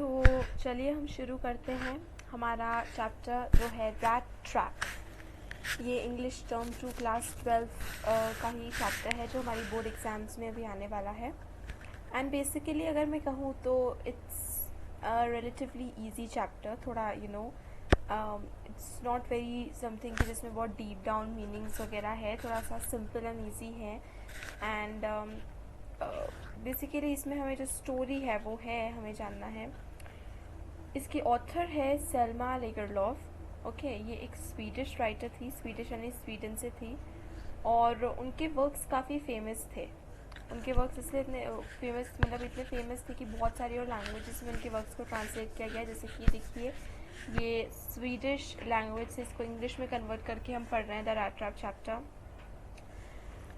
चलिए हम शुरू करते हैं हमारा चैप्टर जो है रैट ट्रैप। ये इंग्लिश टर्म 2 क्लास 12 का ही चैप्टर है जो हमारी बोर्ड एग्ज़ाम्स में अभी आने वाला है। एंड बेसिकली अगर मैं कहूँ तो इट्स रिलेटिवली इजी चैप्टर, थोड़ा इट्स नॉट वेरी समथिंग कि जिसमें बहुत डीप डाउन मीनिंग्स वगैरह है, थोड़ा सा सिंपल एंड ईजी है। एंड बेसिकली इसमें हमें जो स्टोरी है वो है हमें जानना है। इसकी ऑथर है सेल्मा लेगरलॉफ। ओके, ये एक स्वीडिश राइटर थी, स्वीडिश यानी स्वीडन से थी, और उनके वर्क्स काफ़ी फेमस थे। उनके वर्क्स इसलिए इतने फेमस, मतलब इतने फेमस थे कि बहुत सारी और लैंग्वेजेस में उनके वर्क्स को ट्रांसलेट किया गया। जैसे कि देखिए, ये स्वीडिश लैंग्वेज से इसको इंग्लिश में कन्वर्ट करके हम पढ़ रहे हैं द रैट ट्रैप चैप्टर।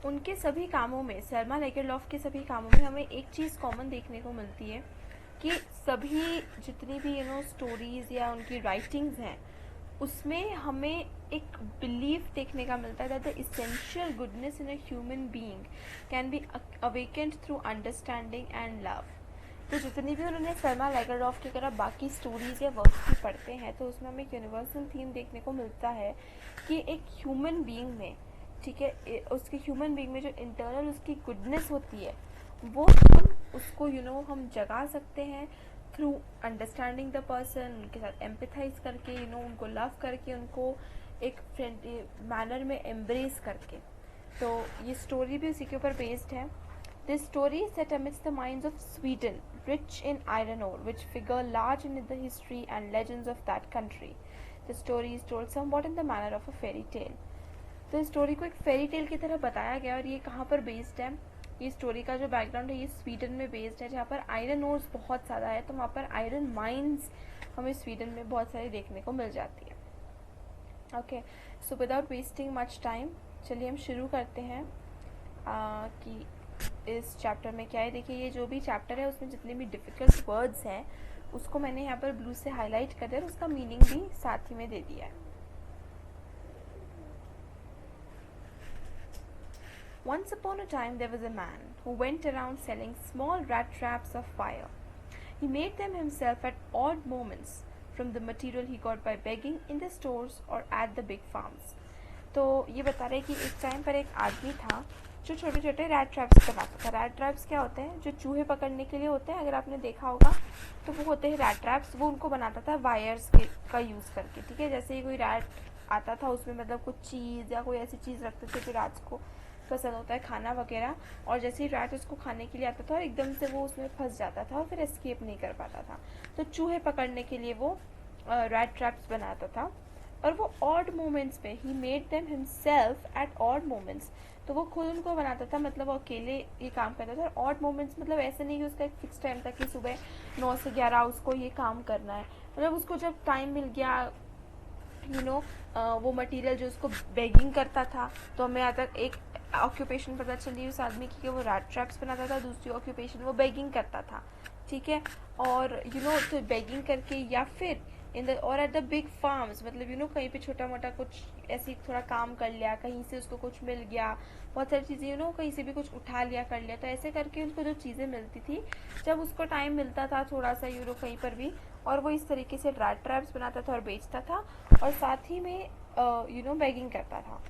उनके सभी कामों में, सेल्मा लेगरलॉफ के सभी कामों में हमें एक चीज़ कॉमन देखने को मिलती है कि सभी जितनी भी स्टोरीज़ या उनकी राइटिंग्स हैं उसमें हमें एक बिलीफ देखने का मिलता है that the essential goodness in a human being can be awakened through understanding and love. तो जितनी भी उन्होंने सेल्मा लेगरलॉफ की तरह बाकी स्टोरीज़ या वर्क्स भी पढ़ते हैं तो उसमें हमें एक यूनिवर्सल थीम देखने को मिलता है कि एक ह्यूमन बीइंग में, ठीक है, उसके ह्यूमन बीइंग में जो इंटरनल उसकी गुडनेस होती है वो हम उसको हम जगा सकते हैं थ्रू अंडरस्टैंडिंग द पर्सन, उनके साथ एम्पथाइज करके, उनको लव करके, उनको एक फ्रेंडली मैनर में एम्ब्रेस करके। तो ये स्टोरी भी उसी के ऊपर बेस्ड है। This story is set amidst the mines of Sweden, rich in iron ore, which figure large in the history and legends of that country. The story is told somewhat in the manner of a fairy tale. तो इस story को एक fairy tale की तरह बताया गया। और ये कहाँ पर बेस्ड है? ये स्टोरी का जो बैकग्राउंड है ये स्वीडन में बेस्ड है, जहाँ पर आयरन ओर्स बहुत ज़्यादा है। तो वहाँ पर आयरन माइंस हमें स्वीडन में बहुत सारी देखने को मिल जाती है। Okay, so without wasting much time चलिए हम शुरू करते हैं कि इस चैप्टर में क्या है। देखिए, ये जो भी चैप्टर है उसमें जितने भी डिफ़िकल्ट वर्ड्स हैं उसको मैंने यहाँ पर ब्लू से हाईलाइट कर दिया और उसका मीनिंग भी साथ ही में दे दिया है। Once upon a time there was a man who went around selling small rat traps of fire. He made them himself at odd moments from the material he got by begging in the stores or at the big farms. तो ये बता रहे कि एक time पर एक आदमी था जो छोटे छोटे रैट ट्रैप्स बनाता था। रैट ट्रैप्स क्या होते हैं? जो चूहे पकड़ने के लिए होते हैं, अगर आपने देखा होगा तो वो होते हैं रैट ट्रैप्स। वो उनको बनाता था वायर्स का यूज़ करके, ठीक है। जैसे ही कोई रैट आता था उसमें मतलब कुछ चीज़ या कोई ऐसी चीज़ रखते थे जो रैट्स को पसंद होता है, खाना वगैरह, और जैसे ही रैट उसको खाने के लिए आता था और एकदम से वो उसमें फंस जाता था और फिर एस्केप नहीं कर पाता था। तो चूहे पकड़ने के लिए वो रैट ट्रैप्स बनाता था। और वो ऑड मोमेंट्स पे, he made them himself at odd moments, तो वो खुद उनको बनाता था, मतलब वो अकेले ये काम करता था। और ऑड मोमेंट्स मतलब ऐसे नहीं कि उसका एक फिक्स टाइम था कि सुबह 9 से 11 उसको ये काम करना है। मतलब उसको जब टाइम मिल गया, वो मटेरियल जो उसको बेगिंग करता था, तो हमें यहाँ तक एक ऑक्यूपेशन पता चली उस आदमी की कि वो रैट ट्रैप्स बनाता था, दूसरी ऑक्यूपेशन वो बेगिंग करता था, ठीक है। और तो बेगिंग करके या फिर इन द और एट द बिग फार्म्स, मतलब कहीं पे छोटा मोटा कुछ ऐसे थोड़ा काम कर लिया, कहीं से उसको कुछ मिल गया, बहुत सारी चीज़ें कहीं से भी कुछ उठा लिया कर लिया। तो ऐसे करके उसको जो चीज़ें मिलती थी, जब उसको टाइम मिलता था थोड़ा सा कहीं पर भी, और वो इस तरीके से रैट ट्रैप्स बनाता था और बेचता था, और साथ ही में बेगिंग करता था।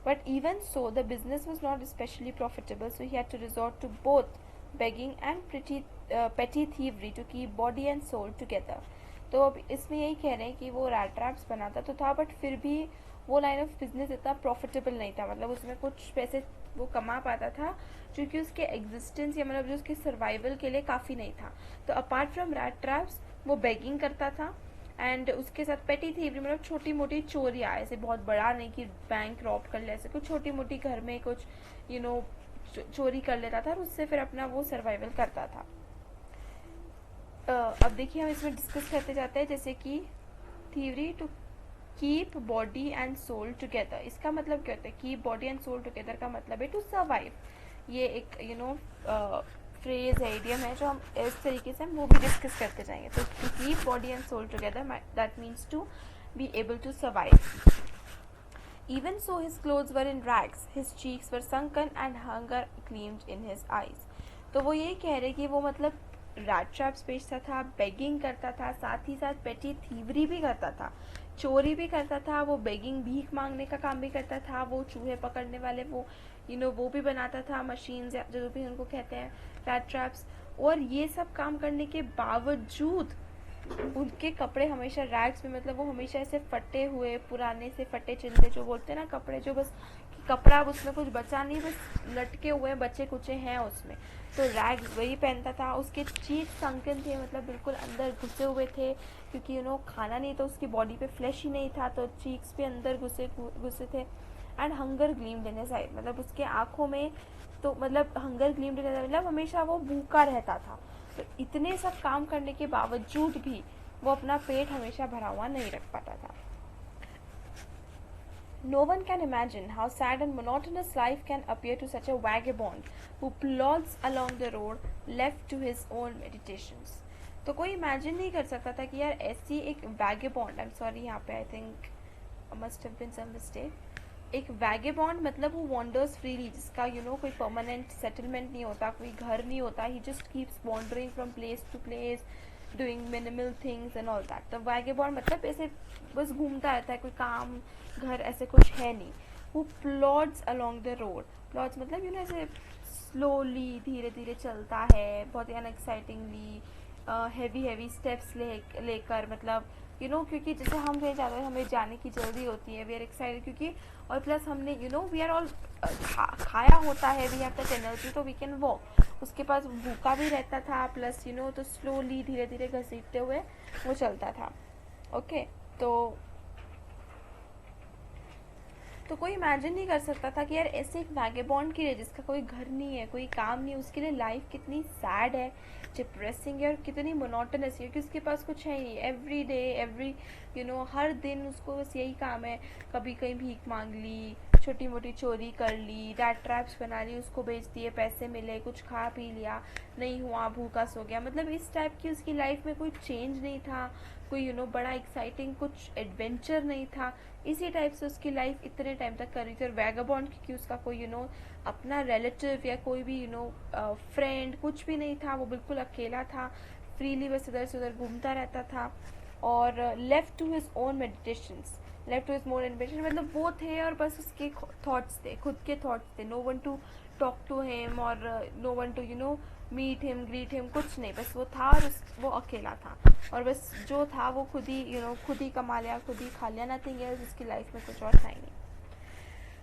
But even so, the business was not especially profitable, so he had to resort to both begging and petty thievery to keep body and soul together. तो अब इसमें यही कह रहे हैं कि वो रैट ट्रैप्स बनाता तो था, बट फिर भी वो लाइन ऑफ बिजनेस इतना प्रॉफिटेबल नहीं था, मतलब उसमें कुछ पैसे वो कमा पाता था जो कि उसके एग्जिस्टेंस या मतलब जो उसके सर्वाइवल के लिए काफ़ी नहीं था। तो अपार्ट फ्रॉम रैट ट्रैप्स वो बेगिंग करता था, एंड उसके साथ पेटी थीवरी मतलब छोटी मोटी चोरियाँ, ऐसे बहुत बड़ा नहीं कि बैंक रॉब कर ले, ऐसे कुछ छोटी मोटी घर में कुछ चोरी कर लेता था और उससे फिर अपना वो सर्वाइवल करता था। अब देखिए हम इसमें डिस्कस करते जाते हैं, जैसे कि thievery to keep body and soul together, इसका मतलब क्या होता है? Keep body and soul together का मतलब है टू सर्वाइव। ये एक फ्रेज है, इडियम है, जो हम इस तरीके से हम वो भी डिस्कस करते जाएंगे। तो to keep body and soul together that means to be able to survive. Even so, his clothes were in rags, his cheeks were sunken and hunger gleamed in his eyes. तो वो यही कह रहे कि वो मतलब रैट ट्रैप्स बेचता था, बेगिंग करता था, साथ ही साथ पेटी थीवरी भी करता था, चोरी भी करता था, वो बेगिंग भीख मांगने का काम भी करता था, वो चूहे पकड़ने वाले वो वो भी बनाता था, मशीन्स या जो भी उनको कहते हैं रैट ट्रैप्स। और ये सब काम करने के बावजूद उनके कपड़े हमेशा रैग्स में, मतलब वो हमेशा ऐसे फटे हुए, पुराने से फटे चिल्ले जो बोलते हैं ना, कपड़े जो बस कपड़ा अब उसमें कुछ बचा नहीं, बस लटके हुए बचे कुचे हैं उसमें, तो रैग्स वही पहनता था। उसके चीक संकन थे, मतलब बिल्कुल अंदर घुसे हुए थे, क्योंकि खाना नहीं तो उसकी बॉडी पे फ्लैश ही नहीं था, तो चीक्स भी अंदर घुसे घुसे थे। And hunger gleamed in his eye, मतलब उसके आंखों में तो मतलब hunger gleamed in his eye मतलब हमेशा वो भूखा रहता था। तो इतने सब काम करने के बावजूद भी वो अपना पेट हमेशा भरा हुआ नहीं रख पाता था। No one can imagine how sad and monotonous life can appear to such a vagabond who plods along the road left to his own meditations. तो कोई इमेजिन नहीं कर सकता था कि यार ऐसी एक वैगेबॉन्ड, आई एम सॉरी यहाँ पे I think must have been some mistake, एक वैगेबॉन्ड मतलब वो वॉन्डर्स फ्रीली, जिसका कोई परमानेंट सेटलमेंट नहीं होता, कोई घर नहीं होता, he just keeps wandering from place to place doing minimal things and all that. तो वैगेबॉन्ड मतलब ऐसे बस घूमता रहता है, कोई काम घर ऐसे कुछ है नहीं। वो प्लॉड्स अलॉन्ग द रोड, प्लॉड्स मतलब ऐसे स्लोली धीरे धीरे चलता है, बहुत ही अनएक्साइटिंगली, हैवी स्टेप्स लेकर, मतलब क्योंकि जैसे हम कहीं जाते हैं हमें जाने की जल्दी होती है, वी आर एक्साइटेड, क्योंकि और प्लस हमने वी आर ऑल खाया होता है, वी हैव दैट एनर्जी, तो वी कैन वॉक। उसके पास भूखा भी रहता था, प्लस तो स्लोली धीरे धीरे घसीटते हुए वो चलता था। ओके, तो कोई इमेजिन नहीं कर सकता था कि यार ऐसे एक वैगेबॉन्ड के लिए, जिसका कोई घर नहीं है, कोई काम नहीं है, उसके लिए लाइफ कितनी सैड है, डिप्रेसिंग है और कितनी मोनोटनस है, क्योंकि उसके पास कुछ है ही। एवरी डे हर दिन उसको बस यही काम है, कभी कहीं भीख मांग ली, छोटी मोटी चोरी कर ली, रैट ट्रैप्स बना ली, उसको बेच दिए, पैसे मिले, कुछ खा पी लिया, नहीं हुआ भूखा सो गया, मतलब इस टाइप की उसकी लाइफ में कोई चेंज नहीं था, कोई बड़ा एक्साइटिंग कुछ एडवेंचर नहीं था। इसी टाइप से उसकी लाइफ इतने टाइम तक कर रही थी। और वैगाबॉन्ड क्योंकि उसका कोई अपना रिलेटिव या कोई भी फ्रेंड कुछ भी नहीं था, वो बिल्कुल अकेला था, फ्रीली बस इधर से उधर घूमता रहता था। और left to his own meditations, left to his more meditation मतलब वो थे और बस उसके थॉट्स थे, खुद के थॉट्स थे, no one to talk to him और no one to meet him, greet him, कुछ नहीं, बस वो था और वो अकेला था, और बस जो था वो खुद ही खुद ही कमा लिया, खुद ही खा लिया, नथिंग एल्स, उसकी लाइफ में कुछ और था ही नहीं।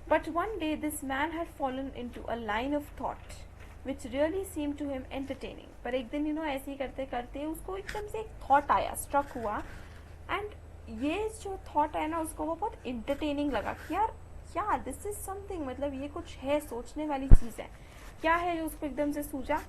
But one day this man had fallen into a line of thought which really seemed to him entertaining. पर एक दिन ऐसे ही करते करते उसको एकदम से एक थॉट आया, स्ट्रक हुआ, एंड ये जो थॉट है ना उसको वो बहुत इंटरटेनिंग लगा कि यार दिस इज समथिंग, मतलब ये कुछ है, सोचने वाली चीज़ है। क्या है जो उसको एकदम से सूझा?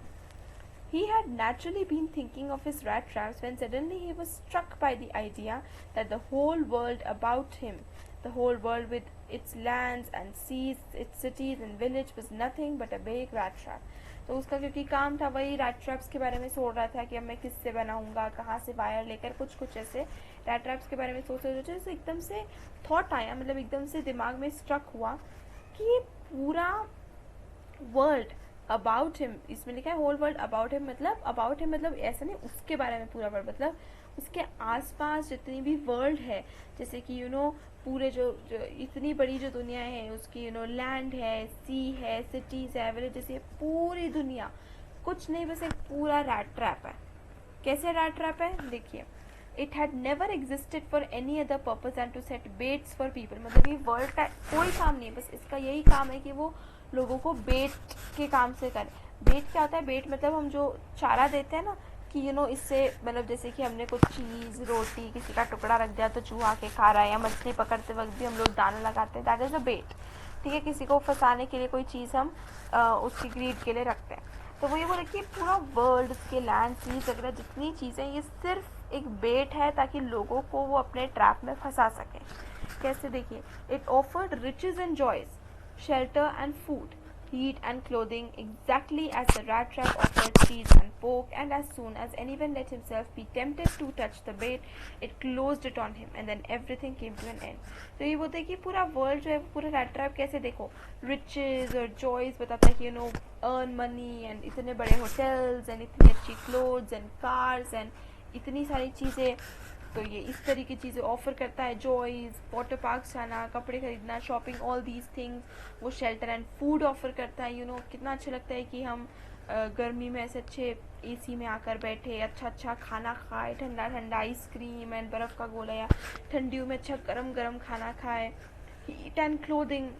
He had naturally been thinking of his rat traps when suddenly he was struck by the idea that the whole world about him, the whole world with its lands and seas, its cities and village, was nothing but a big rat trap. तो उसका क्योंकि काम था वही rat traps के बारे में सोच रहा था कि अब मैं किससे बनाऊंगा, कहाँ से वायर लेकर, कुछ ऐसे रैट ट्रैप्स के बारे में सोच रहे थे। एकदम से थॉट आया, मतलब एकदम से दिमाग में स्ट्रक हुआ कि ये पूरा वर्ल्ड अबाउट हिम, इसमें लिखा है होल वर्ल्ड अबाउट हिम, मतलब अबाउट हिम मतलब ऐसा नहीं उसके बारे में पूरा वर्ल्ड, मतलब उसके आसपास जितनी भी वर्ल्ड है, जैसे कि पूरे जो इतनी बड़ी जो दुनिया है उसकी लैंड है, सी है, सिटीज़ है, विलेजेस है, पूरी दुनिया कुछ नहीं, बस एक पूरा रैट ट्रैप है। कैसे रैट ट्रैप है देखिए, it had never existed for any other purpose and to set baits for people, मतलब ये वर्ल्ड का कोई काम नहीं है, बस इसका यही काम है कि वो लोगों को बेट के काम से करें। बेट क्या होता है? बेट मतलब हम जो चारा देते हैं ना कि इससे मतलब जैसे कि हमने कुछ चीज़, रोटी, किसी का टुकड़ा रख दिया तो चूहा के खा रहा है, या मछली पकड़ते वक्त भी हम लोग दाना लगाते हैं, दैट इज़ अ बेट। ठीक है, किसी को फंसाने के लिए कोई चीज़ हम उसकी ग्रीड के लिए रखते हैं। तो वो ये बोले कि पूरा वर्ल्ड, उसके लैंड, सीज वगैरह जितनी चीज़ें, ये सिर्फ एक बेट है ताकि लोगों को वो अपने ट्रैप में फंसा सकें। कैसे देखिए, it offered riches and joys, shelter and food, heat and clothing exactly as the rat trap offered cheese and pork, and as soon as anyone let himself be tempted to touch the bait, it closed it on him, and then everything came to an end. तो ये बोलते हैं कि पूरा world जो है पूरा rat trap कैसे देखो, riches और joys बताता है कि you know earn money and इतने बड़े hotels and इतनी अच्छी clothes and cars and इतनी सारी चीज़ें, तो ये इस तरह की चीज़ें ऑफ़र करता है, जॉयज़, वाटर पार्क जाना, कपड़े खरीदना, शॉपिंग, ऑल दीज थिंग्स. वो शेल्टर एंड फूड ऑफ़र करता है. कितना अच्छा लगता है कि हम गर्मी में ऐसे अच्छे एसी में आकर बैठे, अच्छा अच्छा खाना खाए, ठंडा ठंडा आइसक्रीम एंड बर्फ़ का गोला, या ठंडियों में अच्छा गरम गरम खाना खाए. हीट एंड क्लोथिंग,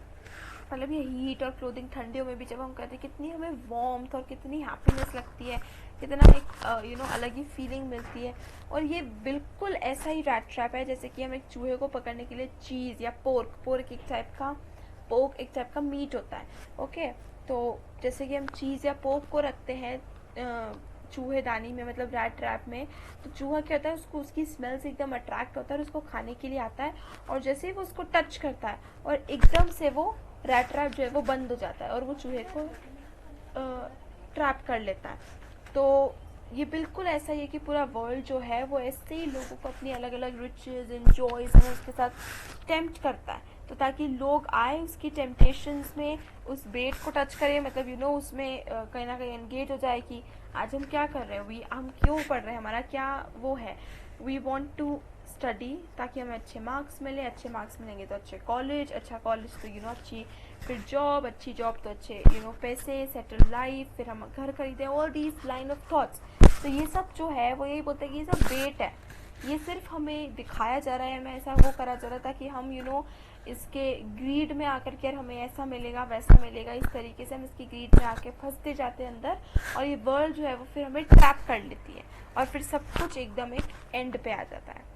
मतलब ये हीट और क्लोथिंग ठंडियों में भी जब हम करते हैं कितनी हमें वार्मथ और कितनी हैप्पीनेस लगती है, कितना एक अलग ही फीलिंग मिलती है. और ये बिल्कुल ऐसा ही रैट ट्रैप है जैसे कि हम एक चूहे को पकड़ने के लिए चीज़ या पोर्क एक टाइप का मीट होता है. ओके, तो जैसे कि हम चीज़ या पोर्क को रखते हैं चूहेदानी में, मतलब रैट ट्रैप में, तो चूहा क्या होता है, उसको उसकी स्मेल से एकदम अट्रैक्ट होता है और उसको खाने के लिए आता है. और जैसे ही वो उसको टच करता है और एकदम से वो रैट ट्रैप जो है वो बंद हो जाता है और वो चूहे को ट्रैप कर लेता है. तो ये बिल्कुल ऐसा ही है कि पूरा वर्ल्ड जो है वो ऐसे ही लोगों को अपनी अलग अलग रिचेज एंड जॉयज में उसके साथ टेम्प्ट करता है, तो ताकि लोग आए उसकी टेम्पटेशंस में, उस बेट को टच करें, मतलब उसमें कहीं ना कहीं एंगेज हो जाए कि आज हम क्या कर रहे हैं, हम क्यों पढ़ रहे हैं, हमारा क्या वो है, वी वॉन्ट टू स्टडी ताकि हमें अच्छे मार्क्स मिले, अच्छे मार्क्स मिलेंगे तो अच्छे कॉलेज, अच्छा कॉलेज तो अच्छी फिर जॉब, अच्छी जॉब तो अच्छे पैसे, सेटल लाइफ, फिर हम घर खरीदें, all these line of thoughts. तो ये सब जो है वो यही बोलते हैं कि ये सब बेट है, ये सिर्फ हमें दिखाया जा रहा है, हमें ऐसा वो करा जा रहा था कि हम इसके ग्रीड में आकर के हमें ऐसा मिलेगा वैसा मिलेगा, इस तरीके से हम इसकी ग्रीड में आके फंसते जाते हैं अंदर, और ये वर्ल्ड जो है वो फिर हमें ट्रैप कर लेती है और फिर सब कुछ एकदम एक एंड पे आ जाता है.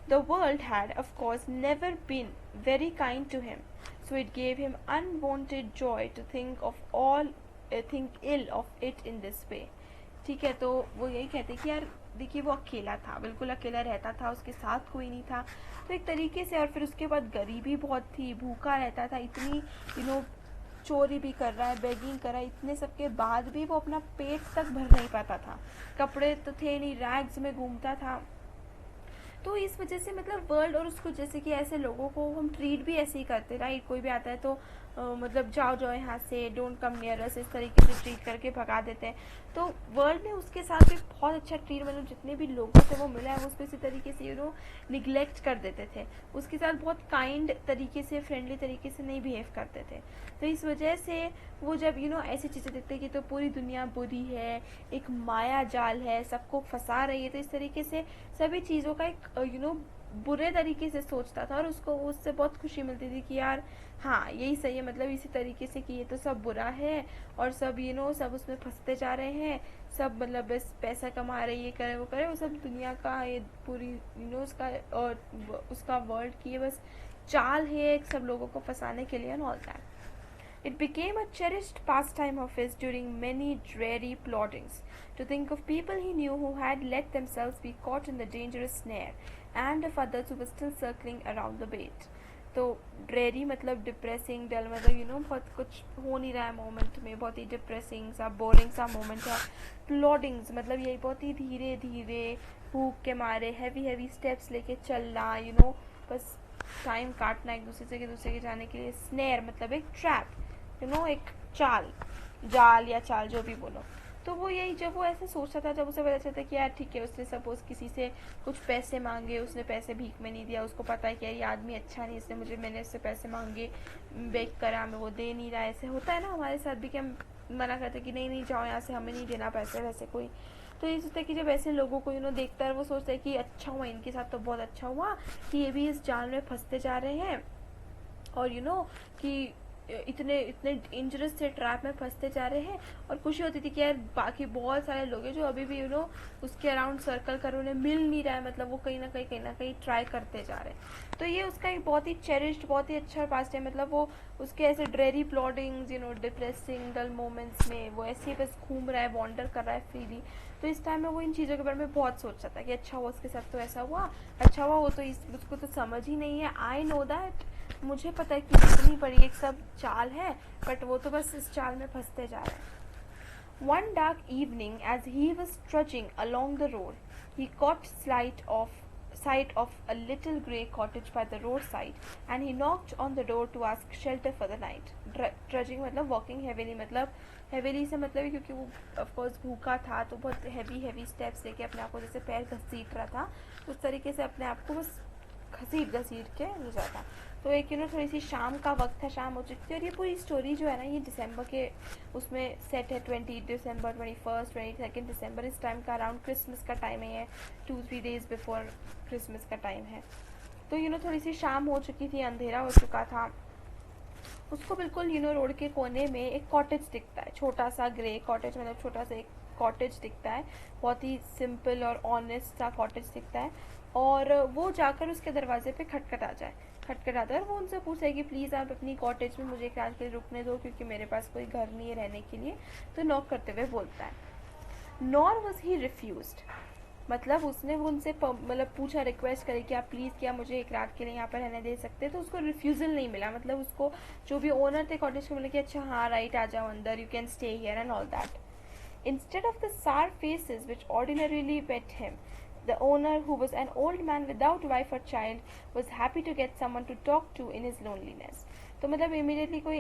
The world had, of course, never been very kind to him, so it gave him unwanted joy to think ill of it in this way. ठीक है, तो वो यही कहते कि यार देखिए वो अकेला था, बिल्कुल अकेला रहता था, उसके साथ कोई नहीं था, तो एक तरीके से, और फिर उसके बाद गरीबी बहुत थी, भूखा रहता था, इतनी चोरी भी कर रहा है, बेगिंग कर रहा है, इतने सब के बाद भी वो अपना पेट तक भर नहीं पाता था, कपड़े तो थे नहीं, रैग्स में घूमता था. तो इस वजह से मतलब वर्ल्ड, और उसको जैसे कि ऐसे लोगों को हम ट्रीट भी ऐसे ही करते, राइट, कोई भी आता है तो मतलब जाओ जाओ यहाँ से, डोंट कम नियर अस, इस तरीके से ट्रीट करके भगा देते हैं. तो वर्ल्ड ने उसके साथ भी बहुत अच्छा ट्रीट, मतलब जितने भी लोगों से वो मिला है वो उसको इसी तरीके से निगलेक्ट कर देते थे, उसके साथ बहुत काइंड तरीके से, फ्रेंडली तरीके से नहीं बिहेव करते थे. तो इस वजह से वो जब ऐसी चीज़ें देखते कि तो पूरी दुनिया बुरी है, एक माया जाल है, सबको फंसा रही है, तो इस तरीके से सभी चीज़ों का एक बुरे तरीके से सोचता था, और उसको उससे बहुत खुशी मिलती थी कि यार हाँ यही सही है, मतलब इसी तरीके से कि ये तो सब बुरा है और सब सब उसमें फंसते जा रहे हैं, सब मतलब बस पैसा कमा रहे, ये करे वो करे, वो सब दुनिया का ये पूरी उसका और उसका वर्ल्ड की ये बस चाल है सब लोगों को फंसाने के लिए and all that. It became a cherished pastime of his during many dreary plottings, to think of people he knew who had let themselves be caught in the dangerous snare, and of others who were still circling around the bait. तो dreary मतलब depressing, डल मतलब बहुत कुछ हो नहीं रहा है moment में, बहुत ही डिप्रेसिंग सा, बोरिंग सा मोमेंट है. प्लॉटिंग्स मतलब यही बहुत ही धीरे धीरे भूख के मारे हैवी हैवी स्टेप्स लेके चलना, बस टाइम काटना एक दूसरे के जाने के लिए. स्नेयर मतलब एक ट्रैप, एक जाल या चाल जो भी बोलो. तो वो यही, जब वो ऐसे सोचता था, जब उसे पता चलता कि यार ठीक है, उसने सपोज किसी से कुछ पैसे मांगे, उसने पैसे भीख में नहीं दिया, उसको पता है कि यार ये आदमी अच्छा नहीं, इसने मैंने उससे पैसे मांगे, बेग करा, हमें वो दे नहीं रहा है. ऐसे होता है ना हमारे साथ भी कि हम मना करते कि नहीं जाओ यहाँ से, हमें नहीं देना पैसे वैसे कोई. तो ये सोचता है कि जब ऐसे लोगों को देखता है, वो सोचता है कि अच्छा हुआ इनके साथ, तो बहुत अच्छा हुआ कि ये भी इस जाल में फंसते जा रहे हैं, और कि इतने डेंजरस से ट्रैप में फंसते जा रहे हैं. और खुशी होती थी कि यार बाकी बहुत सारे लोग हैं जो अभी भी उसके अराउंड सर्कल कर, उन्हें मिल नहीं रहा है, मतलब वो कहीं ना कहीं ट्राई करते जा रहे हैं. तो ये उसका एक बहुत ही चेरिश्ड, बहुत ही अच्छा पास्ट है, मतलब वो उसके ऐसे ड्रेरी प्लॉटिंग्स, डिप्रेसिंग डल मोमेंट्स में वो ऐसे ही बस घूम रहा है, वॉन्डर कर रहा है फ्रीली. तो इस टाइम में वो इन चीज़ों के बारे में बहुत सोचता था कि अच्छा हुआ उसके साथ, तो ऐसा हुआ, अच्छा हुआ वो तो उसको तो समझ ही नहीं है. आई नो दैट मुझे पता है कि कितनी बड़ी एक सब चाल है, बट वो तो बस इस चाल में फंसते जा रहे हैं. One dark evening, as he was trudging along the road, he caught sight of a little grey cottage by the roadside, and he knocked on the door to ask shelter for the night. Trudging मतलब walking heavily, मतलब heavily से मतलब क्योंकि वो of course भूखा था, तो बहुत heavy steps लेके अपने आप को जैसे पैर घसीट रहा था, उस तरीके से अपने आप को बस घसीट के ले जाता. तो एक थोड़ी सी शाम का वक्त था, शाम हो चुकी थी. और ये पूरी स्टोरी जो है ना, ये दिसंबर के उसमें सेट है. 20 दिसंबर, 21, 22 दिसंबर, इस टाइम का अराउंड क्रिसमस का टाइम है. ये 2-3 डेज बिफोर क्रिसमस का टाइम है. तो थोड़ी सी शाम हो चुकी थी, अंधेरा हो चुका था. उसको बिल्कुल रोड के कोने में एक कॉटेज दिखता है, छोटा सा ग्रे कॉटेज, मतलब छोटा सा एक कॉटेज दिखता है. बहुत ही सिंपल और ऑनेस्ट सा कॉटेज दिखता है. और वो जाकर उसके दरवाजे पे खटखटाता है और वो उनसे पूछता है कि प्लीज़ आप अपनी कॉटेज में मुझे एक रात के लिए रुकने दो, क्योंकि मेरे पास कोई घर नहीं है रहने के लिए. तो नॉक करते हुए बोलता है. नॉर वॉज ही रिफ्यूज्ड, मतलब उसने वो उनसे मतलब पूछा, रिक्वेस्ट करी कि आप प्लीज़ क्या मुझे एक रात के लिए यहाँ पर रहने दे सकते. तो उसको रिफ्यूज़ल नहीं मिला. मतलब उसको जो भी ओनर थे कॉटेज को बोला कि अच्छा हाँ राइट, आ जाओ अंदर, you can stay here and all that. Instead of the sour faces which ordinarily met him, the owner, who was an old man without wife or child, was happy to get someone to talk to in his loneliness. तो मतलब immediately कोई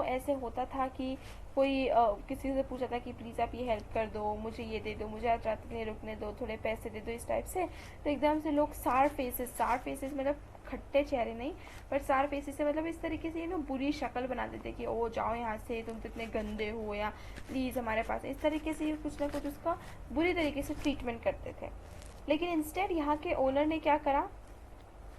ऐसे होता था कि कोई किसी से पूछा था कि प्लीज़ आप ये हेल्प कर दो, मुझे ये दे दो, मुझे आज रात के लिए रुकने दो, थोड़े पैसे दे दो, इस टाइप से. तो एकदम से लोग सार फेसेस मतलब खट्टे चेहरे नहीं, बट सार फेसेस से मतलब इस तरीके से बुरी शक्ल बना देते कि ओ जाओ यहाँ से, तुम तो इतने गंदे हो, या प्लीज़ हमारे पास, इस तरीके से कुछ ना कुछ उसका बुरी तरीके से ट्रीटमेंट करते थे. लेकिन इंस्टेड यहाँ के ओनर ने क्या करा,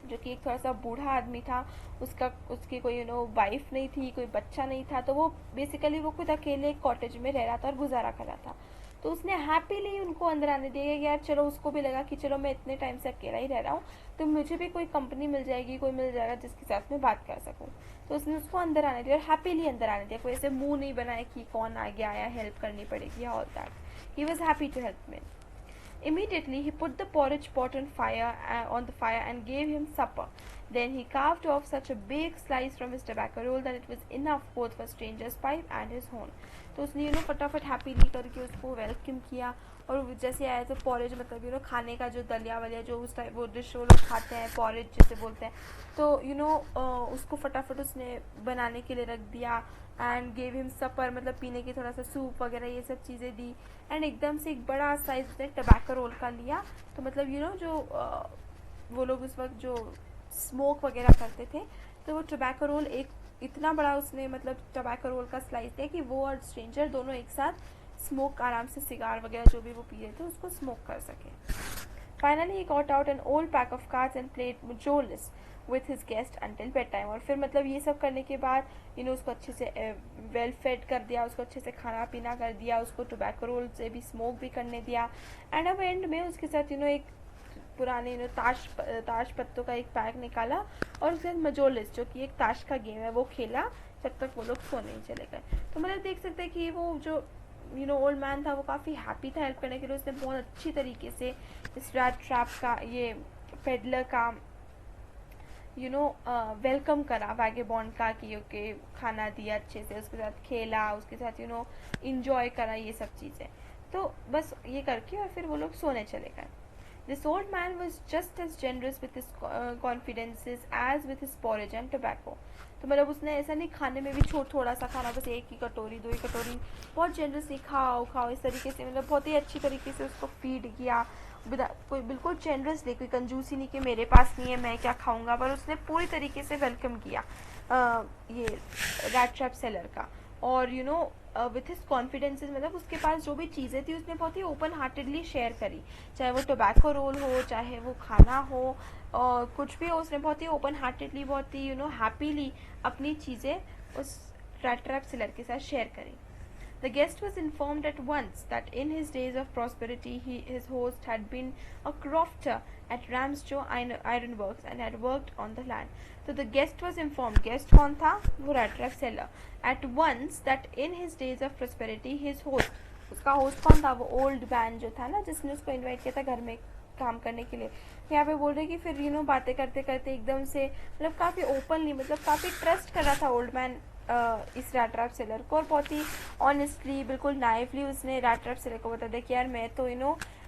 जो कि एक थोड़ा सा बूढ़ा आदमी था, उसकी कोई वाइफ नहीं थी, कोई बच्चा नहीं था. तो वो बेसिकली वो खुद अकेले एक कॉटेज में रह रहा था और गुजारा कर रहा था. तो उसने हैप्पीली उनको अंदर आने दिया. यार चलो, उसको भी लगा कि चलो मैं इतने टाइम से अकेला ही रह रहा हूँ, तो मुझे भी कोई कंपनी मिल जाएगी, कोई मिल जाएगा जिसके साथ मैं बात कर सकूँ. तो उसने उसको अंदर आने दिया और हैप्पीली अंदर आने दिया. कोई ऐसे मुंह नहीं बनाया कि कौन आ गया या हेल्प करनी पड़ेगी, all that. He was happy to help me. Immediately he put the porridge pot on the fire and gave him supper. Then he carved off such a big slice from his tobacco roll that it was enough both for stranger's pipe and his own. तो उसने फटाफट happily करके उसको welcome किया. और जैसे आया तो पॉरेज मतलब खाने का जो दलिया वलिया जो उस टाइप वो डिश वो लोग खाते हैं, पॉरेज जिसे बोलते हैं. तो उसको फटाफट उसने बनाने के लिए रख दिया. एंड गेव हिम सपर, मतलब पीने की थोड़ा सा सूप वगैरह ये सब चीज़ें दी. एंड एकदम से एक बड़ा साइज उसने टबैको रोल का लिया. तो मतलब जो वो लोग उस वक्त जो स्मोक वगैरह करते थे, तो वो टबैको रोल एक इतना बड़ा उसने मतलब टबैको रोल का स्लाइस दिया कि वो और स्ट्रेंजर दोनों एक साथ स्मोक आराम से सिगार वगैरह जो भी वो पी रहे थे उसको स्मोक कर सके. Finally he got out an old pack of cards and played majolus with his guest until bedtime. और फिर मतलब ये सब करने के बाद उसको अच्छे से वेल फेड कर दिया, उसको अच्छे से खाना पीना कर दिया, उसको टोबैको रोल से भी स्मोक भी करने दिया. एंड अब एंड में उसके साथ एक पुराने ताश पत्तों का एक पैक निकाला और उसके साथ मजोलिस, जो कि एक ताश का गेम है, वो खेला जब तक वो लोग सोने नहीं चले गए. तो मतलब देख सकते हैं कि वो जो ओल्ड मैन था वो काफ़ी हैप्पी था हेल्प करने के लिए. उसने बहुत अच्छी तरीके से इस रैट ट्रैप का, ये पेडलर का वेलकम करा वैगेबॉन्ड का, कि ओके खाना दिया अच्छे से, उसके साथ खेला, उसके साथ इंजॉय करा ये सब चीज़ें. तो बस ये करके और फिर वो लोग सोने चले गए. This old man was just as generous with his confidences as with his porridge and tobacco. तो मतलब उसने ऐसा नहीं खाने में भी थोड़ा सा खाना, बस एक ही कटोरी 2 ही कटोरी, बहुत जेनरसली खाओ इस तरीके से, मतलब बहुत ही अच्छी तरीके से उसको फीड किया. कोई बिल्कुल जेनरसली, कोई कंजूसी नहीं कि मेरे पास नहीं है मैं क्या खाऊंगा, पर उसने पूरी तरीके से वेलकम किया ये रैट ट्रैप सेलर का. और विथ हिज कॉन्फिडेंसेस, मतलब उसके पास जो भी चीज़ें थी उसने बहुत ही ओपन हार्टेडली शेयर करी, चाहे वो टोबैको रोल हो, चाहे वो खाना हो, और कुछ भी हो, उसने बहुत ही ओपन हार्टेडली, बहुत ही हैप्पीली अपनी चीज़ें उस रैट ट्रैप सेलर के साथ शेयर करी. The guest was informed at once that in his days of prosperity his host had been a crofter at Ramsjo Iron Works and had worked on the land. So the guest was informed, guest कौन था, वो rat trap seller, at once that in his days of prosperity his host, उसका host कौन था, वो old man जो था ना जिसने उसको invite किया था घर में काम करने के लिए। यहाँ पे बोल रहे कि फिर बातें करते करते एकदम से मतलब काफ़ी ओपनली, मतलब काफ़ी ट्रस्ट कर रहा था ओल्ड मैन इस रैट ट्रैप सेलर को, और बहुत ही ऑनेस्टली, बिल्कुल नाइवली उसने रैट ट्रैप सेलर को बता दिया कि यार मैं तो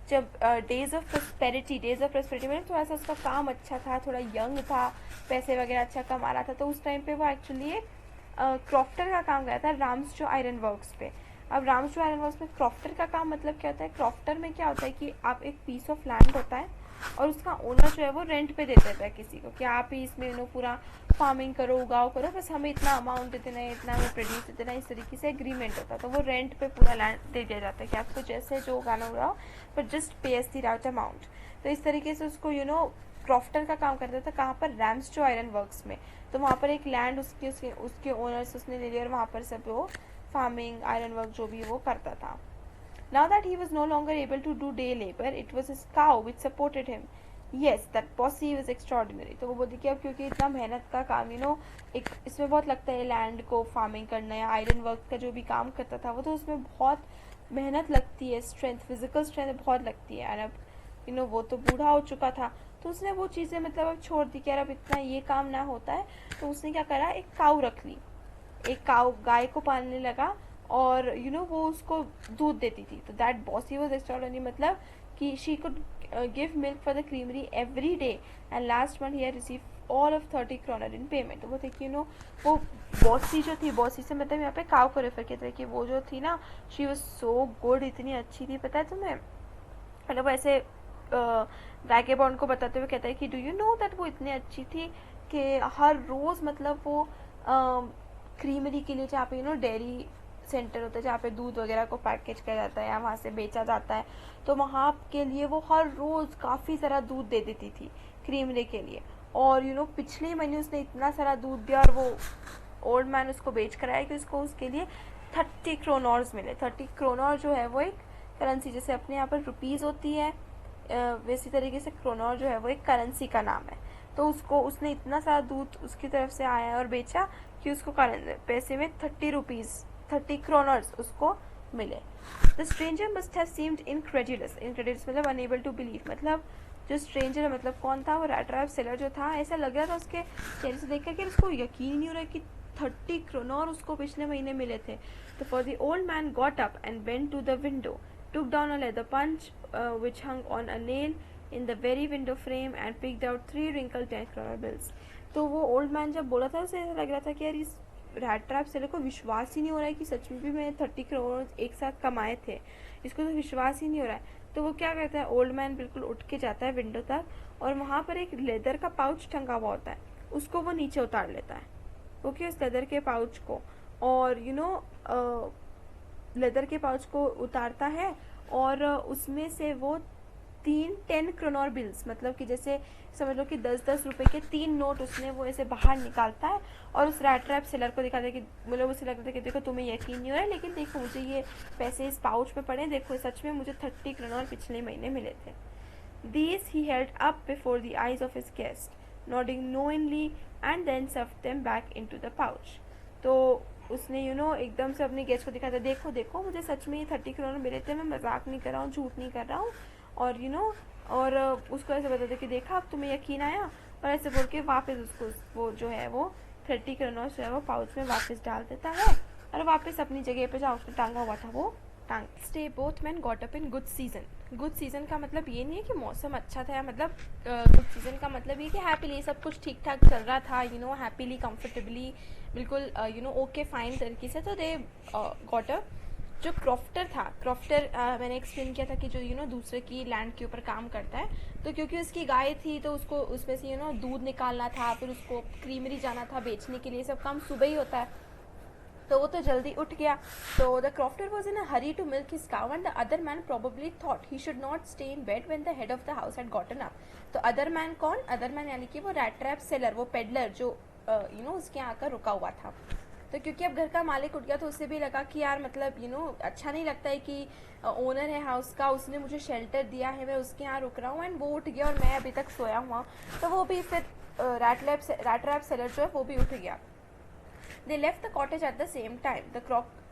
जब डेज ऑफ प्रॉस्पेरिटी में थोड़ा सा उसका काम अच्छा था, थोड़ा यंग था, पैसे वगैरह अच्छा कमा रहा था, तो उस टाइम पे वो एक्चुअली क्रॉफ्टर का काम करता है राम्सजो आयरन वर्क्स पे। अब राम्सजो आयरन वर्क्स में क्रॉफ्टर का काम मतलब क्या होता है? क्रॉफ्टर में क्या होता है कि आप एक पीस ऑफ लैंड होता है और उसका ओनर जो है वो रेंट पे दे देता है किसी को कि आप ही इसमें पूरा फार्मिंग करो, उगाओ करो, बस हमें इतना अमाउंट इतना है, इतना हमें प्रोड्यूस इतना, इस तरीके से एग्रीमेंट होता है। तो वो रेंट पे पूरा लैंड दे दिया जाता है कि आपको जैसे जो उगाना उगाओ, but just pay as the right amount. तो इस तरीके से उसको क्रॉफ्टर का काम करता था। कहाँ पर? राम्सजो आयरन वर्क्स में। तो वहाँ पर एक लैंड उसके ओनर्स उसने ले लिया और वहाँ पर सब वो फार्मिंग, आयरन वर्क जो भी वो करता था। Now that he was no longer able to do day labor, it was his cow which supported him. Yes, that bossy was extraordinary. तो वो बोलती कि अब क्योंकि इतना मेहनत का काम एक इसमें बहुत लगता है, लैंड को फार्मिंग करना या आयरन वर्क का जो भी काम करता था वो, तो उसमें बहुत मेहनत लगती है, स्ट्रेंथ, फिजिकल स्ट्रेंथ बहुत लगती है। और अब वो तो बूढ़ा हो चुका था, तो उसने वो चीज़ें मतलब अब छोड़ दी कि यार अब इतना ये काम ना होता है। तो उसने क्या करा, एक काऊ रख ली, एक काऊ गाय को पालने लगा, और वो उसको दूध देती थी। तो दैट बॉसी वाज एक्स्ट्राऑर्डिनरी, मतलब कि she could give milk for the creamery every day, and last month he had receive all of 30 kroner in payment. तो वो थे कि वो बॉसी जो थी, बॉसी से मतलब यहाँ पे काऊ को रेफर किया था कि वो जो थी ना, शी वाज सो गुड, इतनी अच्छी थी, पता है तुम्हें? मतलब ऐसे गाय के बॉन्ड को बताते हुए कहता है कि डू यू नो दैट वो इतनी अच्छी थी कि हर रोज़ मतलब वो क्रीमरी के लिए, जहाँ पे डेयरी सेंटर होता है जहाँ पे दूध वगैरह को पैकेज किया जाता है या वहाँ से बेचा जाता है, तो वहाँ के लिए वो हर रोज़ काफ़ी सारा दूध दे देती थी क्रीमरी के लिए। और पिछले महीने उसने इतना सारा दूध दिया और वो ओल्ड मैन उसको बेच कर आया कि उसको उसके लिए 30 kronors मिले। 30 kronor जो है वो एक करेंसी, जैसे अपने यहाँ पर रुपीज़ होती है, वैसी तरीके से क्रोनर जो है वो एक करेंसी का नाम है। तो उसने इतना सारा दूध उसकी तरफ से आया और बेचा कि उसको पैसे में 30 kronors उसको मिले। The stranger must have seemed incredulous मतलब अनेबल टू बिलीव, मतलब जो स्ट्रेंजर मतलब कौन था? वो रैट ट्रैप सेलर जो था, ऐसा लग रहा था उसके चेहरे से देख कर कि उसको यकीन नहीं हो रहा कि 30 kronor उसको पिछले महीने मिले थे। तो for the old man got up and went to the window, took down a leather punch which hung on a nail in the very window frame and picked out 3 wrinkled 10 kroner bills. तो वो old man जब बोला था उसे ऐसा लग रहा था कि यार इस रैट ट्रैप सेलर को विश्वास ही नहीं हो रहा है कि सच में भी मैंने 30 करोड़ एक साथ कमाए थे, इसको तो विश्वास ही नहीं हो रहा है। तो वो क्या करता है, ओल्ड मैन बिल्कुल उठ के जाता है विंडो तक, और वहाँ पर एक लेदर का पाउच टंगा हुआ होता है, उसको वो नीचे उतार लेता है। ओके, उस लेदर के पाउच को, और लेदर के पाउच को उतारता है, और उसमें से वो 10 kronor बिल्स, मतलब कि जैसे समझ लो कि 10-10 रुपए के 3 नोट उसने वो ऐसे बाहर निकालता है और उस रैट ट्रैप सेलर को दिखाता है कि मतलब उसे लगता है कि देखो तुम्हें यकीन नहीं हो रहा है, लेकिन देखो मुझे ये पैसे इस पाउच में पड़े, देखो सच में मुझे 30 kronor पिछले महीने मिले थे। These he held up before the eyes of his guest, nodding knowingly and then stuffed them back into the pouch. तो उसने एकदम से अपने गेस्ट को दिखाया था, देखो देखो मुझे सच में ये 30 kronor मिले थे, मैं मजाक नहीं कर रहा हूँ, झूठ नहीं कर रहा हूँ। और और उसको ऐसे बताते कि देखा अब तुम्हें यकीन आया, और ऐसे बोल के वापस उसको वो जो है वो 30 kronor जो है वो पाउच में वापस डाल देता है, और वापस अपनी जगह पे जहाँ उसने टांगा हुआ था वो टांग। Stay both man got up in good season. Good season का मतलब ये नहीं है कि मौसम अच्छा था, मतलब गुड सीजन का मतलब ये कि हैप्पीली सब कुछ ठीक ठाक चल रहा था, हैप्पीली कंफर्टेबली बिल्कुल ओके फाइन तरीके से। तो दे गॉट अप। जो क्रॉफ्टर था, क्रॉफ्टर मैंने एक्सप्लेन किया था कि जो दूसरे की लैंड के ऊपर काम करता है, तो क्योंकि उसकी गाय थी तो उसको उसमें से दूध निकालना था, फिर उसको क्रीमरी जाना था बेचने के लिए, सब काम सुबह ही होता है, तो वो तो जल्दी उठ गया। तो the crofter was in a hurry to milk his cow and the other man probably thought he should not stay in bed when the head of the house had gotten up. तो other man कौन? Other man यानी कि वो rat trap seller, वो peddler जो उसके यहाँ आकर रुका हुआ था। तो क्योंकि अब घर का मालिक उठ गया तो उसे भी लगा कि यार मतलब अच्छा नहीं लगता है कि ओनर है हाउस का, उसने मुझे शेल्टर दिया है, मैं उसके यहाँ रुक रहा हूँ, एंड वो उठ गया और मैं अभी तक सोया हुआ। तो वो भी फिर रैट ट्रैप सेलर जो है वो भी उठ गया। They left the cottage at the same time. The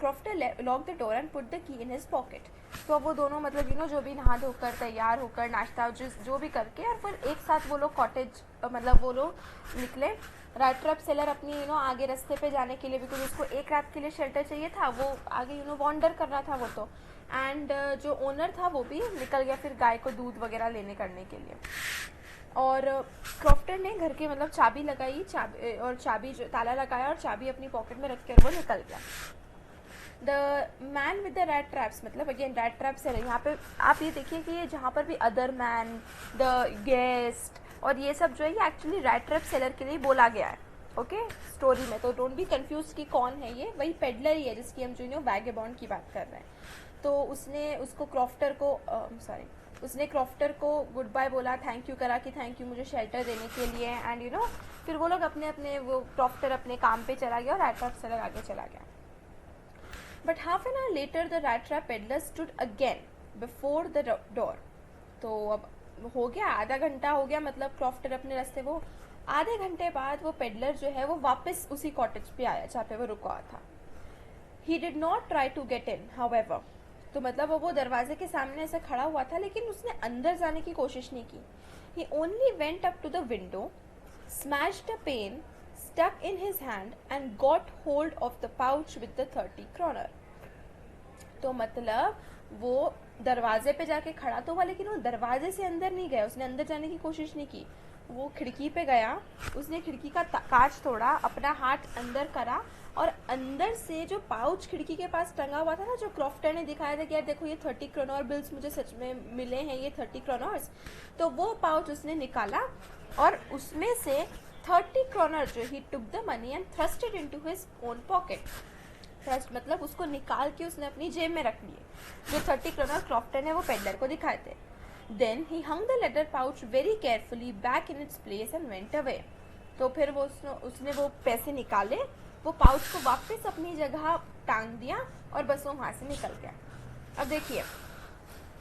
crofter locked the door and put the key in his pocket. तो वो दोनों मतलब जो भी नहा धोकर तैयार होकर नाश्ता जो भी करके और फिर एक साथ वो लोग कॉटेज मतलब वो लोग निकले. रैट ट्रैप सेलर अपनी आगे रास्ते पे जाने के लिए, बिकॉज उसको एक रात के लिए शेल्टर चाहिए था, वो आगे वॉन्डर कर रहा था वो तो. एंड जो ओनर था वो भी निकल गया फिर गाय को दूध वगैरह लेने करने के लिए. और क्रॉफ्टर ने घर के मतलब चाबी लगाई, चाबी ताला लगाया और चाबी अपनी पॉकेट में रख कर वो निकल गया. The man with the rat traps, मतलब अगेन रैट ट्रैप्स है. यहाँ पे आप ये देखिए कि ये जहाँ पर भी अदर मैन, द गेस्ट और ये सब जो है ये एक्चुअली रैट ट्रैप सेलर के लिए बोला गया है. ओके स्टोरी में, तो डोंट बी कंफ्यूज कि कौन है ये, वही पेडलर ही है जिसकी हम जो वैगेबॉन्ड की बात कर रहे हैं. तो उसने क्रॉफ्टर को गुड बाय बोला, थैंक यू करा कि थैंक यू मुझे शेल्टर देने के लिए. एंड फिर वो लोग अपने वो क्रॉफ्टर अपने काम पे चला गया और रैट ट्रैप सेलर आगे चला गया. But half an hour later the rat trap peddler stood again before the door. तो अब हो गया आधा घंटा हो गया, मतलब क्रॉफ्टर अपने रास्ते, वो आधे घंटे बाद वो पेडलर जो है वो वापस उसी कॉटेज पे आया जहाँ पे वो रुका था. He did not try to get in however. तो मतलब वो दरवाजे के सामने ऐसे खड़ा हुआ था लेकिन उसने अंदर जाने की कोशिश नहीं की. He only went up to the window, smashed a pane, stuck in his hand and got hold of the pouch with the 30 kroner. तो मतलब वो दरवाजे पे जाके खड़ा तो हुआ लेकिन वो दरवाजे से अंदर नहीं गया, उसने अंदर जाने की कोशिश नहीं की. वो खिड़की पे गया, उसने खिड़की का कांच तोड़ा, अपना हाथ अंदर करा और अंदर से जो पाउच खिड़की के पास टंगा हुआ था ना, जो क्रॉफ्टर ने दिखाया था कि यार देखो ये 30 क्रोनर बिल्स मुझे सच में मिले हैं, ये 30 क्रोनर्स, तो वो पाउच उसने निकाला और उसमें से 30 kroner जो ही took the money and thrust it into his own pocket. thrust मतलब उसको निकाल के उसने अपनी जेब में रख लिए. जो 30 kroner क्रॉफ्टर ने वो पेडलर को दिखाए थे. Then he hung the leather pouch very carefully back in its place and went away. तो फिर वो उसने वो पैसे निकाले, वो पाउच को वापस अपनी जगह टांग दिया और बस वो वहाँ से निकल गया. अब देखिए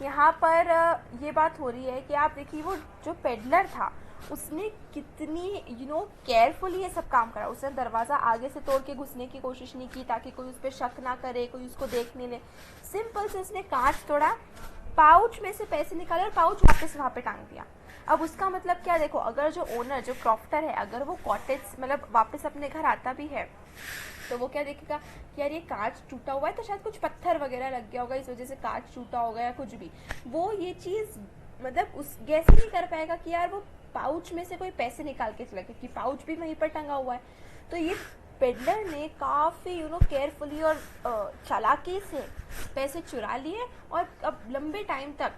यहाँ पर ये बात हो रही है कि आप देखिए वो जो पेडलर था उसने कितनी केयरफुली ये सब काम करा. उसने दरवाज़ा आगे से तोड़ के घुसने की कोशिश नहीं की ताकि कोई उस पर शक ना करे, कोई उसको देख नहीं ले. सिंपल से उसने कांच तोड़ा, पाउच में से पैसे निकाले और पाउच वापस वहाँ पे टांग दिया. अब उसका मतलब क्या, देखो अगर जो ओनर जो क्रॉफ्टर है अगर वो कॉटेज मतलब वापस अपने घर आता भी है तो वो क्या देखेगा कि यार ये कांच टूटा हुआ है तो शायद कुछ पत्थर वगैरह लग गया होगा, इस वजह से कांच टूटा होगा या कुछ भी. वो ये चीज़ मतलब उस गैस नहीं कर पाएगा कि यार वो पाउच में से कोई पैसे निकाल के चला गया, कि पाउच भी वहीं पर टंगा हुआ है. तो ये पेडलर ने काफ़ी केयरफुली और चालाकी से पैसे चुरा लिए और अब लंबे टाइम तक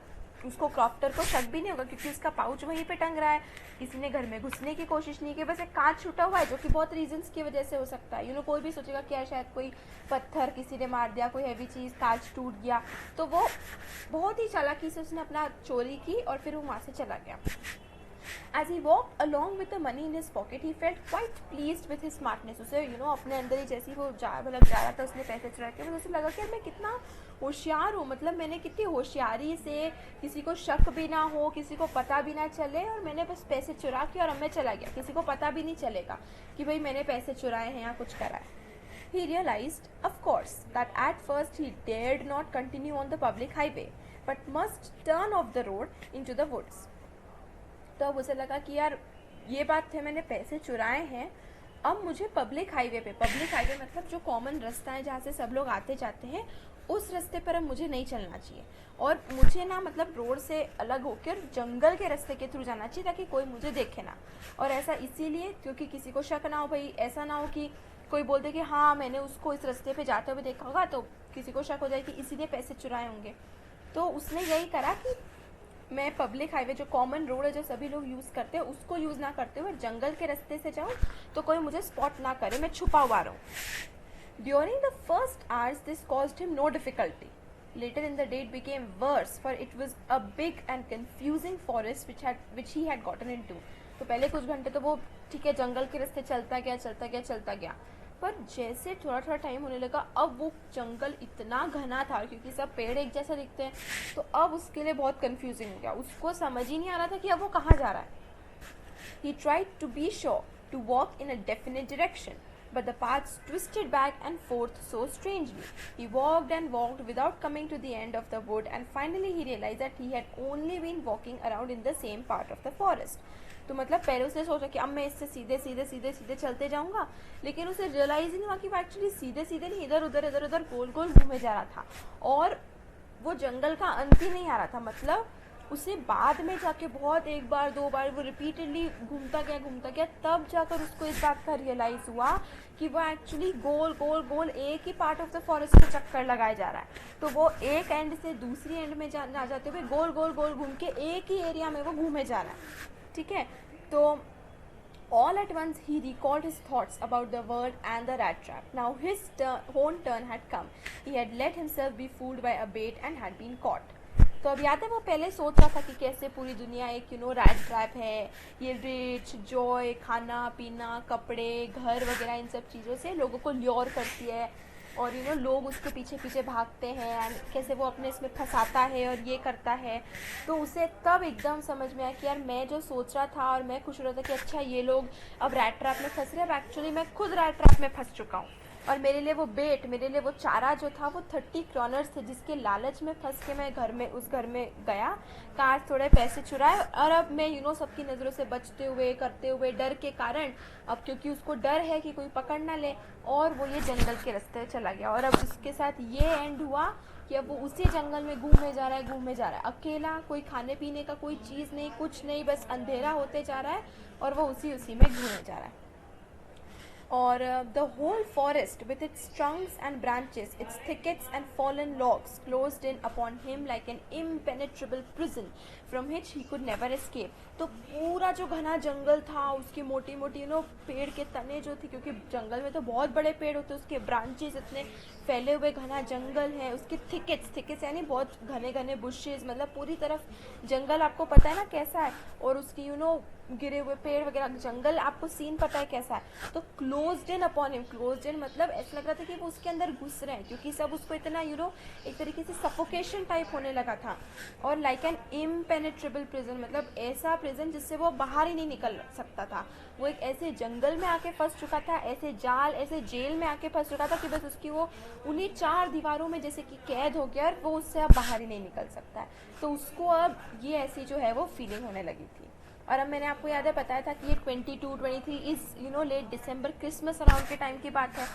उसको क्रॉफ्टर को शक भी नहीं होगा क्योंकि उसका पाउच वहीं पे टंग रहा है. किसी ने घर में घुसने की कोशिश नहीं की, बस एक कांच छूटा हुआ है जो कि बहुत रीजंस की वजह से हो सकता है. कोई भी सोचेगा कि यार शायद कोई पत्थर किसी ने मार दिया, कोई हैवी चीज़, कांच टूट गया. तो वो बहुत ही चालाकी से उसने अपना चोरी की और फिर वो वहाँ से चला गया. As he walked along with the money in his pocket, he felt quite pleased with his smartness. उसे अपने अंदर ही जैसे वो जा रहा था उसने पैसे चुरा के, उसे लगा कि मैं कितना होशियार हूँ, मतलब मैंने कितनी होशियारी से किसी को शक भी ना हो, किसी को पता भी ना चले और मैंने बस पैसे चुरा के और अब मैं चला गया, किसी को पता भी नहीं चलेगा कि भाई मैंने पैसे चुराए हैं या कुछ करा है. He realized, of course, that at first he dared not continue on the public highway, but must turn off the road into the woods. तो अब उसे लगा कि यार ये बात है, मैंने पैसे चुराए हैं, अब मुझे पब्लिक हाईवे मतलब जो कॉमन रास्ता है जहाँ से सब लोग आते जाते हैं उस रास्ते पर अब मुझे नहीं चलना चाहिए और मुझे ना मतलब रोड से अलग होकर जंगल के रास्ते के थ्रू जाना चाहिए ताकि कोई मुझे देखे ना. और ऐसा इसीलिए क्योंकि किसी को शक ना हो, भाई ऐसा ना हो कि कोई बोल दे कि हाँ मैंने उसको इस रास्ते पे जाते हुए देखा होगा, तो किसी को शक हो जाए कि इसीलिए पैसे चुराए होंगे. तो उसने यही करा कि मैं पब्लिक हाईवे जो कॉमन रोड है जो सभी लोग यूज़ करते हैं उसको यूज़ ना करते हुए जंगल के रास्ते से जाऊँ तो कोई मुझे स्पॉट ना करे, मैं छुपा हुआ रहूँ. During the first hours this caused him no difficulty. Later in the day it became worse for it was a big and confusing forest which he had gotten into. तो पहले कुछ घंटे तो वो ठीक है जंगल के रास्ते चलता गया पर जैसे थोड़ा टाइम होने लगा अब वो जंगल इतना घना था क्योंकि सब पेड़ एक जैसा दिखते हैं, तो अब उसके लिए बहुत कंफ्यूजिंग हो गया. उसको समझ ही नहीं आ रहा था कि अब वो कहाँ जा रहा है. He tried to be sure to walk in a definite direction, but the paths twisted back and forth so strangely. He walked and walked without coming to the end of the wood, and finally he realized that he had only been walking around in the same part of the forest. तो मतलब पहले उसने सोचा कि अब मैं इससे सीधे सीधे सीधे सीधे चलते जाऊंगा, लेकिन उसे रियलाइज ही नहीं हुआ कि वो एक्चुअली सीधे सीधे नहीं, इधर उधर गोल गोल घूमे जा रहा था, और वो जंगल का अंत ही नहीं आ रहा था. मतलब उसे बाद में जाके बहुत एक बार दो बार वो रिपीटेडली घूमता गया, तब जाकर उसको इस बात का रियलाइज़ हुआ कि वो एक्चुअली गोल गोल गोल एक ही पार्ट ऑफ द फॉरेस्ट में चक्कर लगाया जा रहा है. तो वो एक एंड से दूसरी एंड में जा जाते हुए गोल गोल गोल घूम के एक ही एरिया में वो घूमे जा रहा है. ठीक है, तो all at once he recalled his thoughts about the world and the rat trap. Now his own turn had come. He had let himself be fooled by a bait and had been caught. तो अब याद है वो पहले सोच रहा था कि कैसे पूरी दुनिया एक रैट ट्रैप है, ये रिच जॉय खाना पीना कपड़े घर वगैरह इन सब चीज़ों से लोगों को ल्योर करती है, और लोग उसके पीछे पीछे भागते हैं, एंड कैसे वो अपने इसमें फंसाता है और ये करता है. तो उसे तब एकदम समझ में आया कि यार मैं जो सोच रहा था और मैं खुश हो रहा था कि अच्छा ये लोग अब रैट ट्रैप में फंस रहे हैं, अब एक्चुअली मैं खुद रैट ट्रैप में फंस चुका हूँ, और मेरे लिए वो बेट, मेरे लिए वो चारा जो था वो 30 क्रॉनर्स थे, जिसके लालच में फंस के मैं उस घर में गया, कार थोड़े पैसे चुराए, और अब मैं सबकी नज़रों से बचते हुए करते हुए डर के कारण, अब क्योंकि उसको डर है कि कोई पकड़ ना ले, और वो ये जंगल के रास्ते चला गया. और अब उसके साथ ये एंड हुआ कि अब वो उसी जंगल में घूमे जा रहा है अकेला, कोई खाने पीने का कोई चीज़ नहीं, कुछ नहीं, बस अंधेरा होते जा रहा है और वो उसी में घूमे जा रहा है. Or the whole forest with its trunks and branches, its thickets and fallen logs closed in upon him like an impenetrable prison from which he could never escape. तो पूरा जो घना जंगल था, उसकी मोटी मोटी पेड़ के तने जो थी, क्योंकि जंगल में तो बहुत बड़े पेड़ होते हैं, उसके ब्रांचेस इतने फैले हुए घना जंगल है, उसके थिकेट्स यानी बहुत घने घने बुशेस, मतलब पूरी तरफ जंगल आपको पता है ना कैसा है, और उसकी गिरे हुए पेड़ वगैरह, जंगल आपको सीन पता है कैसा है. तो closed in upon him, closed in मतलब ऐसा लग रहा था कि वो उसके अंदर घुस रहे हैं, क्योंकि सब उसको इतना एक तरीके से सफोकेशन टाइप होने लगा था. और लाइक एन इम्पेनेट्रेबल प्रिजन, मतलब ऐसा प्रिजन जिससे वो बाहर ही नहीं निकल सकता था. वो एक ऐसे जंगल में आके फंस चुका था, ऐसे जेल में आके फंस चुका था कि बस उसकी वो उन्हीं 4 दीवारों में जैसे कि कैद हो गया, और वो उससे अब बाहर ही नहीं निकल सकता है. तो उसको अब ये ऐसी जो है वो फीलिंग होने लगी थी. और अब मैंने आपको याद है बताया था कि ये 22-23 इस लेट दिसंबर, क्रिसमस अराउंड के टाइम की बात है.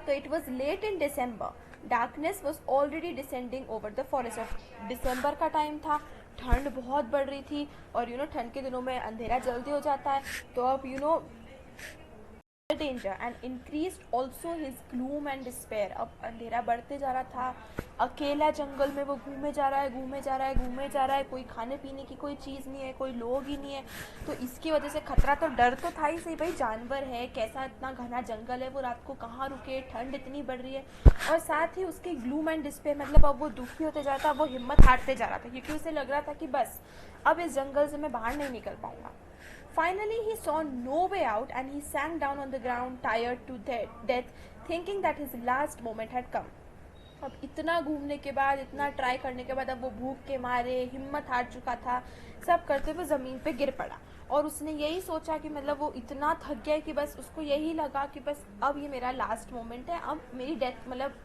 तो it was late in December, darkness was already descending over the forest. Of December का टाइम था, ठंड बहुत बढ़ रही थी, और ठंड के दिनों में अंधेरा जल्दी हो जाता है. तो अब danger and increased also his gloom and despair. अब अंधेरा बढ़ते जा रहा था, अकेला जंगल में वो घूमे जा रहा है, कोई खाने पीने की कोई चीज़ नहीं है, कोई लोग ही नहीं है. तो इसकी वजह से खतरा तो डर तो था ही सही, भाई जानवर है, कैसा इतना घना जंगल है, वो रात को कहाँ रुके, ठंड इतनी बढ़ रही है, और साथ ही उसके ग्लूम एंड डिस्पेयर, मतलब अब वो दुखी होते जा रहा था, वो हिम्मत हारते जा रहा था, क्योंकि उसे लग रहा था कि बस अब इस जंगल से मैं बाहर नहीं निकल पाऊंगा. Finally, he saw no way out, and he sank down on the ground, tired to death, thinking that his last moment had come. अब इतना घूमने के बाद, इतना ट्राई करने के बाद, अब वो भूख के मारे हिम्मत हार चुका था, सब करते हुए ज़मीन पे गिर पड़ा. और उसने यही सोचा कि मतलब वो इतना थक गया कि बस उसको यही लगा कि बस अब ये मेरा लास्ट मोमेंट है, अब मेरी डेथ, मतलब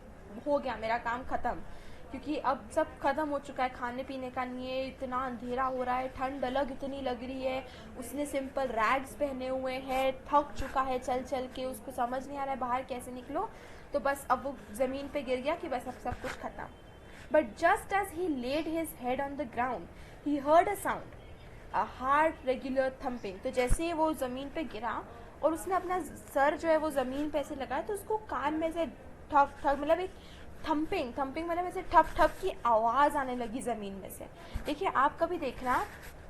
हो गया, मेरा काम ख़त्म, क्योंकि अब सब ख़त्म हो चुका है, खाने पीने का नहीं है, इतना अंधेरा हो रहा है, ठंड अलग इतनी लग रही है, उसने सिंपल रैग्स पहने हुए हैं, थक चुका है चल के, उसको समझ नहीं आ रहा है बाहर कैसे निकलो. तो बस अब वो ज़मीन पे गिर गया कि बस अब सब कुछ ख़त्म. But just as he laid his head on the ground, he heard a sound, a hard regular thumping. तो जैसे ही वो ज़मीन पे गिरा और उसने अपना सर जो है वो ज़मीन पे ऐसे लगाया, तो उसको कान में से ठक मतलब एक थम्पिंग मतलब ऐसे ठप ठप की आवाज़ आने लगी ज़मीन में से. देखिए, आप कभी देखना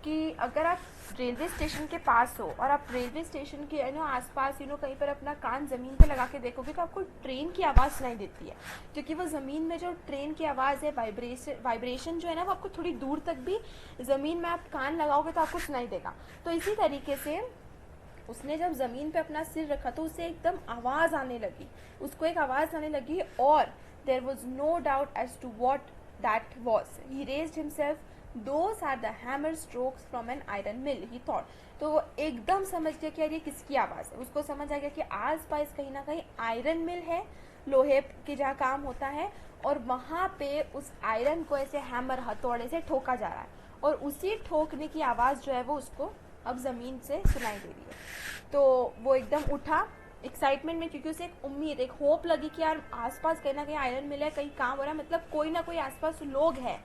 कि अगर आप रेलवे स्टेशन के पास हो और आप रेलवे स्टेशन के आसपास कहीं पर अपना कान ज़मीन पे लगा के देखोगे, तो आपको ट्रेन की आवाज़ सुनाई देती है, क्योंकि वो ज़मीन में जो ट्रेन की आवाज़ है, वाइब्रेशन जो है ना, वो आपको थोड़ी दूर तक भी ज़मीन में आप कान लगाओगे तो आपको सुनाई देगा. तो इसी तरीके से उसने जब ज़मीन पे अपना सिर रखा तो उसे एकदम आवाज़ आने लगी, उसको एक आवाज़ आने लगी, और there was no doubt as to what that was. He raised himself, those are the hammer strokes from an iron mill, he thought. तो वो एकदम समझ गया कि यार ये किसकी आवाज़ है। उसको समझ आ गया कि आस पास कहीं ना कहीं आयरन मिल है, लोहे के जहाँ काम होता है, और वहाँ पे उस आयरन को ऐसे हैमर हथौड़े से ठोका जा रहा है, और उसी ठोकने की आवाज़ जो है वो उसको अब ज़मीन से सुनाई दे रही है। तो वो एकदम उठा एक्साइटमेंट में, क्योंकि उसे एक उम्मीद, एक होप लगी कि यार आसपास कहीं ना कहीं आयरन मिल है, कहीं काम हो रहा है, मतलब कोई ना कोई आसपास लोग हैं,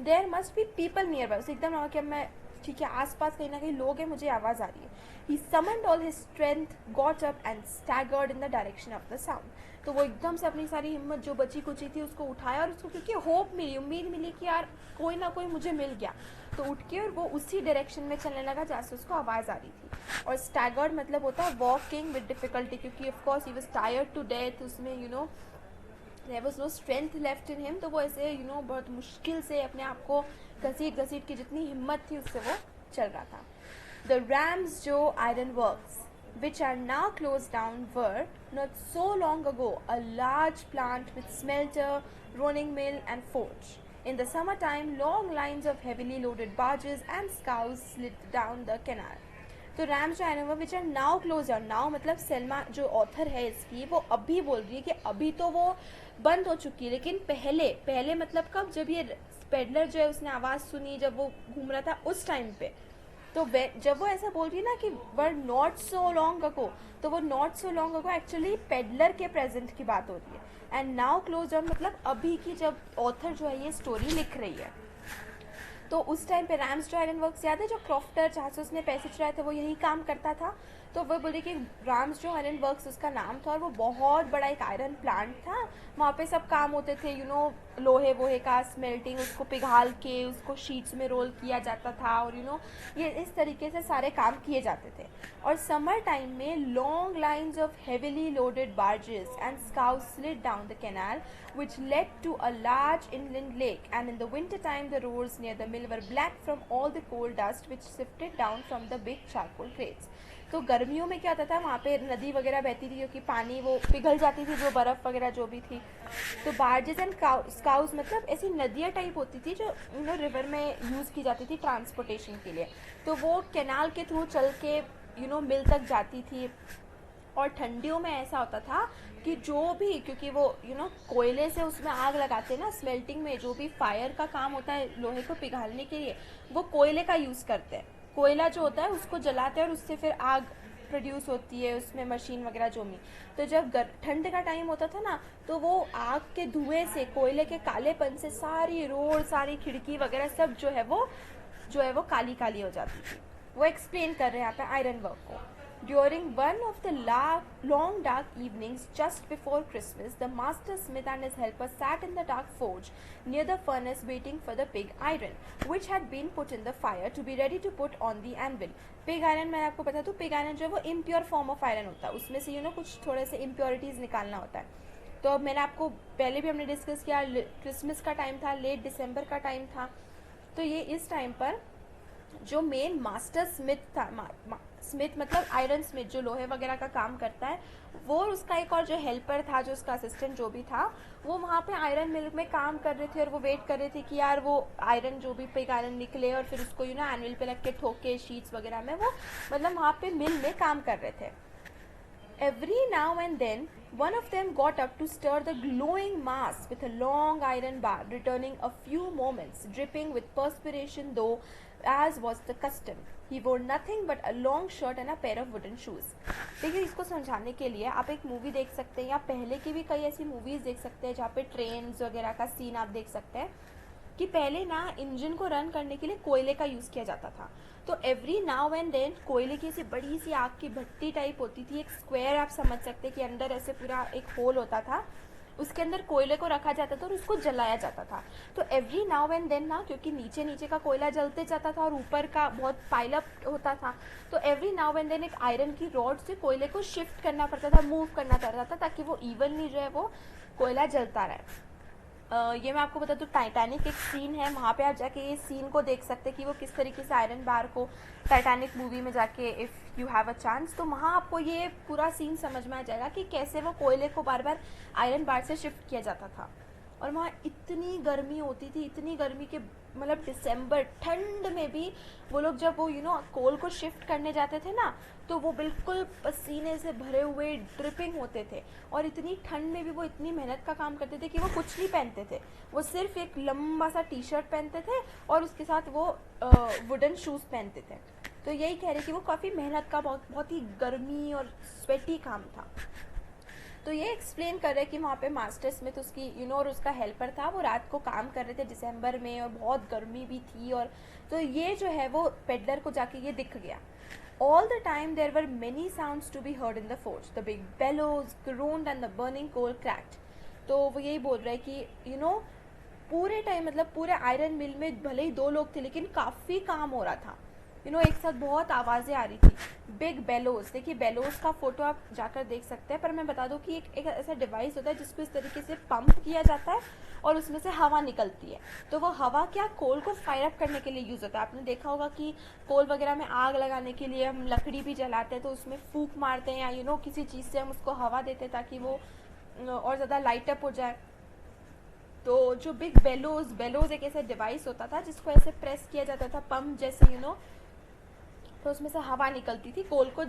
there must be people nearby. उसे एकदम लगा कि अब मैं ठीक है, आसपास कहीं ना कहीं लोग हैं, मुझे आवाज़ आ रही है। He summoned all his strength, got up and staggered in the direction of the sound. तो वो एकदम से अपनी सारी हिम्मत जो बची कुची थी उसको उठाया, और उसको क्योंकि होप मिली, उम्मीद मिली कि यार कोई ना कोई मुझे मिल गया, तो उठ के और वो उसी डायरेक्शन में चलने लगा जहाँ से उसको आवाज़ आ रही थी। और स्टैगर्ड मतलब होता है वॉकिंग विद डिफिकल्टी, क्योंकि of course he was tired to death, उसमें there was no strength left in him. तो वो ऐसे बहुत मुश्किल से अपने आप को घसीट घसीट के, जितनी हिम्मत थी उससे वो चल रहा था। द रैम्स जो iron works which are now closed down were not so long ago a large plant with smelter, rolling mill and forge. In the summertime, long lines of heavily loaded barges and scows slid down the canal. तो Rams जो है ना which are now close down, now मतलब Selma जो author है इसकी, वो अभी बोल रही है कि अभी तो वो बंद हो चुकी है, लेकिन पहले पहले मतलब कब, जब ये पेडलर जो है उसने आवाज़ सुनी, जब वो घूम रहा था उस टाइम पे। तो जब वो ऐसा बोल रही है ना कि were not so long ago, तो वो not so long ago actually peddler के प्रेजेंट की बात हो रही है। एंड नाउ क्लोज डाउन मतलब अभी की, जब ऑथर जो है ये स्टोरी लिख रही है। तो उस टाइम पे रैम्स जो आयरन वर्क्स याद है, जो क्रॉफ्टर जहाँ से उसने पैसे चुराए थे वो यही काम करता था। तो वो बोले कि रैम्स जो आयरन वर्क्स उसका नाम था, और वो बहुत बड़ा एक आयरन प्लांट था। वहाँ पे सब काम होते थे, लोहे वोहे का स्मेल्टिंग, उसको पिघाल के उसको शीट्स में रोल किया जाता था, और ये इस तरीके से सारे काम किए जाते थे। और समर टाइम में long lines of heavily loaded barges and scows slid down the canal which led to a large inland lake, and in the winter time the roads near the mill were black from all the coal dust which sifted down from the big charcoal crates. तो गर्मियों में क्या होता था, वहाँ पे नदी वगैरह बहती थी, क्योंकि पानी वो पिघल जाती थी, जो बर्फ़ वगैरह जो भी थी। तो बार्जेस एंड स्काउज मतलब ऐसी नदियाँ टाइप होती थी जो रिवर में यूज़ की जाती थी ट्रांसपोर्टेशन के लिए। तो वो कैनाल के थ्रू चल के मिल तक जाती थी। और ठंडियों में ऐसा होता था कि जो भी, क्योंकि वो कोयले से उसमें आग लगाते हैं ना, स्मेल्टिंग में जो भी फायर का काम होता है लोहे को पिघालने के लिए, वो कोयले का यूज़ करते हैं। कोयला जो होता है उसको जलाते हैं और उससे फिर आग प्रोड्यूस होती है, उसमें मशीन वगैरह जो भी। तो जब ठंड का टाइम होता था ना, तो वो आग के धुएं से, कोयले के कालेपन से सारी रोड, सारी खिड़की वगैरह सब जो है वो काली काली हो जाती थी। वो एक्सप्लेन कर रहे हैं यहाँ पे आयरन वर्क को। During one of the long dark evenings just before Christmas, the master smith and his helper sat in the dark forge near the furnace waiting for the pig iron, which had been put in the fire to be ready to put on the anvil. Pig iron मैं आपको बता दूँ, pig iron जो है वो impure form of iron होता है, उसमें से कुछ थोड़े से impurities निकालना होता है। तो अब मैंने आपको पहले भी हमने डिस्कस किया, क्रिसमस का टाइम था, लेट दिसंबर का टाइम था। तो ये इस टाइम पर जो मेन मास्टर स्मिथ था, स्मिथ मतलब आयरन स्मिथ, जो लोहे वगैरह का काम करता है, वो उसका एक और जो हेल्पर था, जो उसका असिस्टेंट जो भी था, वो वहाँ पे आयरन मिल में काम कर रहे थे, और वो वेट कर रहे थे कि यार वो आयरन जो भी पिग आयरन निकले, और फिर उसको एनविल पे रख के ठोके शीट्स वगैरह में, वो मतलब वहाँ पे मिल में काम कर रहे थे। Every now and then, one of them got up to stir the glowing mass with a long iron bar, returning a few moments, dripping with perspiration, though, as was the custom. He wore nothing but a long shirt and a pair of wooden shoes. देखिए, इसको समझाने के लिए आप एक movie देख सकते हैं, या पहले की भी कई ऐसी मूवीज़ देख सकते हैं जहाँ पे ट्रेन्स वगैरह का सीन आप देख सकते हैं, कि पहले ना इंजन को रन करने के लिए कोयले का यूज़ किया जाता था। तो एवरी नाउ एंड देन कोयले की ऐसी बड़ी सी आग की भट्टी टाइप होती थी, एक स्क्वायर आप समझ सकते हैं कि अंदर ऐसे पूरा एक होल होता था, उसके अंदर कोयले को रखा जाता था और उसको जलाया जाता था। तो एवरी नाउ एंड देन ना, क्योंकि नीचे नीचे का कोयला जलते जाता था और ऊपर का बहुत पाइलअप होता था, तो एवरी नाउ एंड देन एक आयरन की रॉड से कोयले को शिफ्ट करना पड़ता था, मूव करना पड़ता था, ताकि वो इवनली जो है वो कोयला जलता रहे। ये मैं आपको बता दूँ, टाइटैनिक एक सीन है, वहाँ पे आप जाके ये सीन को देख सकते हैं कि वो किस तरीके से आयरन बार को, टाइटैनिक मूवी में जाके if you have a chance, तो वहाँ आपको ये पूरा सीन समझ में आ जाएगा कि कैसे वो कोयले को बार बार आयरन बार से शिफ्ट किया जाता था। और वहाँ इतनी गर्मी होती थी, इतनी गर्मी के मतलब दिसंबर ठंड में भी वो लोग जब वो कोल को शिफ्ट करने जाते थे ना, तो वो बिल्कुल पसीने से भरे हुए ड्रिपिंग होते थे, और इतनी ठंड में भी वो इतनी मेहनत का काम करते थे कि वो कुछ नहीं पहनते थे, वो सिर्फ एक लंबा सा टी शर्ट पहनते थे और उसके साथ वो वुडन शूज़ पहनते थे। तो यही कह रहे कि वो काफ़ी मेहनत का, बहुत ही गर्मी और स्वेटी काम था। तो ये एक्सप्लेन कर रहे कि वहाँ पे मास्टर स्मिथ उसकी और उसका हेल्पर था, वो रात को काम कर रहे थे दिसंबर में और बहुत गर्मी भी थी, और तो ये जो है वो पेडलर को जाके ये दिख गया। All the time there were many sounds to be heard in the forge. The big bellows groaned and the burning coal cracked. तो वो यही बोल रहा है कि पूरे टाइम मतलब पूरे आयरन मिल में भले ही 2 लोग थे लेकिन काफ़ी काम हो रहा था। एक साथ बहुत आवाज़ें आ रही थी। बिग बेलोज, देखिए बेलोज का फोटो आप जाकर देख सकते हैं, पर मैं बता दूं कि एक ऐसा डिवाइस होता है जिसको इस तरीके से पंप किया जाता है और उसमें से हवा निकलती है। तो वो हवा क्या कोल को फायर अप करने के लिए यूज़ होता है। आपने देखा होगा कि कोल वगैरह में आग लगाने के लिए हम लकड़ी भी जलाते हैं तो उसमें फूंक मारते हैं या किसी चीज़ से हम उसको हवा देते हैं ताकि वो और ज़्यादा लाइट अप हो जाए। तो जो बिग बेलोज एक ऐसा डिवाइस होता था जिसको ऐसे प्रेस किया जाता था पंप जैसे तो उसमें से हवा निकलती थी कोल को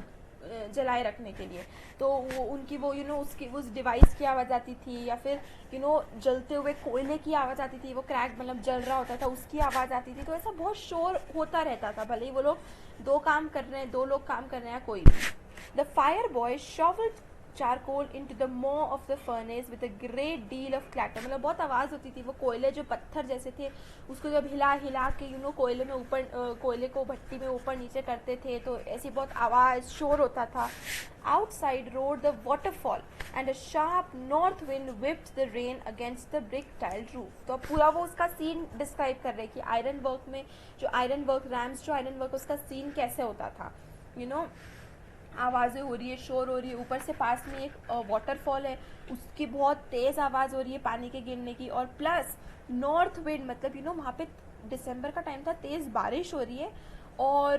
जलाए रखने के लिए। तो वो उनकी वो उसकी उस डिवाइस की आवाज़ आती थी, या फिर जलते हुए कोयले की आवाज़ आती थी, वो क्रैक मतलब जल रहा होता था उसकी आवाज़ आती थी। तो ऐसा बहुत शोर होता रहता था, भले ही वो लोग 2 काम कर रहे हैं, 2 लोग काम कर रहे हैं, कोई भी। The fire boy shovelled charcoal into the maw of the furnace with a great deal of clatter। मतलब बहुत आवाज़ होती थी, वो कोयले जो पत्थर जैसे थे उसको जब हिला हिला के कोयले में ऊपर कोयले को भट्टी में ऊपर नीचे करते थे तो ऐसी बहुत आवाज़ शोर होता था। Outside roared the waterfall and a sharp north wind whipped the rain against the brick tiled roof। तो पूरा वो उसका सीन डिस्क्राइब कर रहे हैं कि आयरन वर्क में जो आयरन वर्क उसका सीन कैसे होता था। आवाज़ें हो रही है, शोर हो रही है, ऊपर से पास में एक वाटरफॉल है उसकी बहुत तेज़ आवाज़ हो रही है पानी के गिरने की, और प्लस नॉर्थ विंड मतलब वहाँ पे दिसंबर का टाइम था, तेज़ बारिश हो रही है, और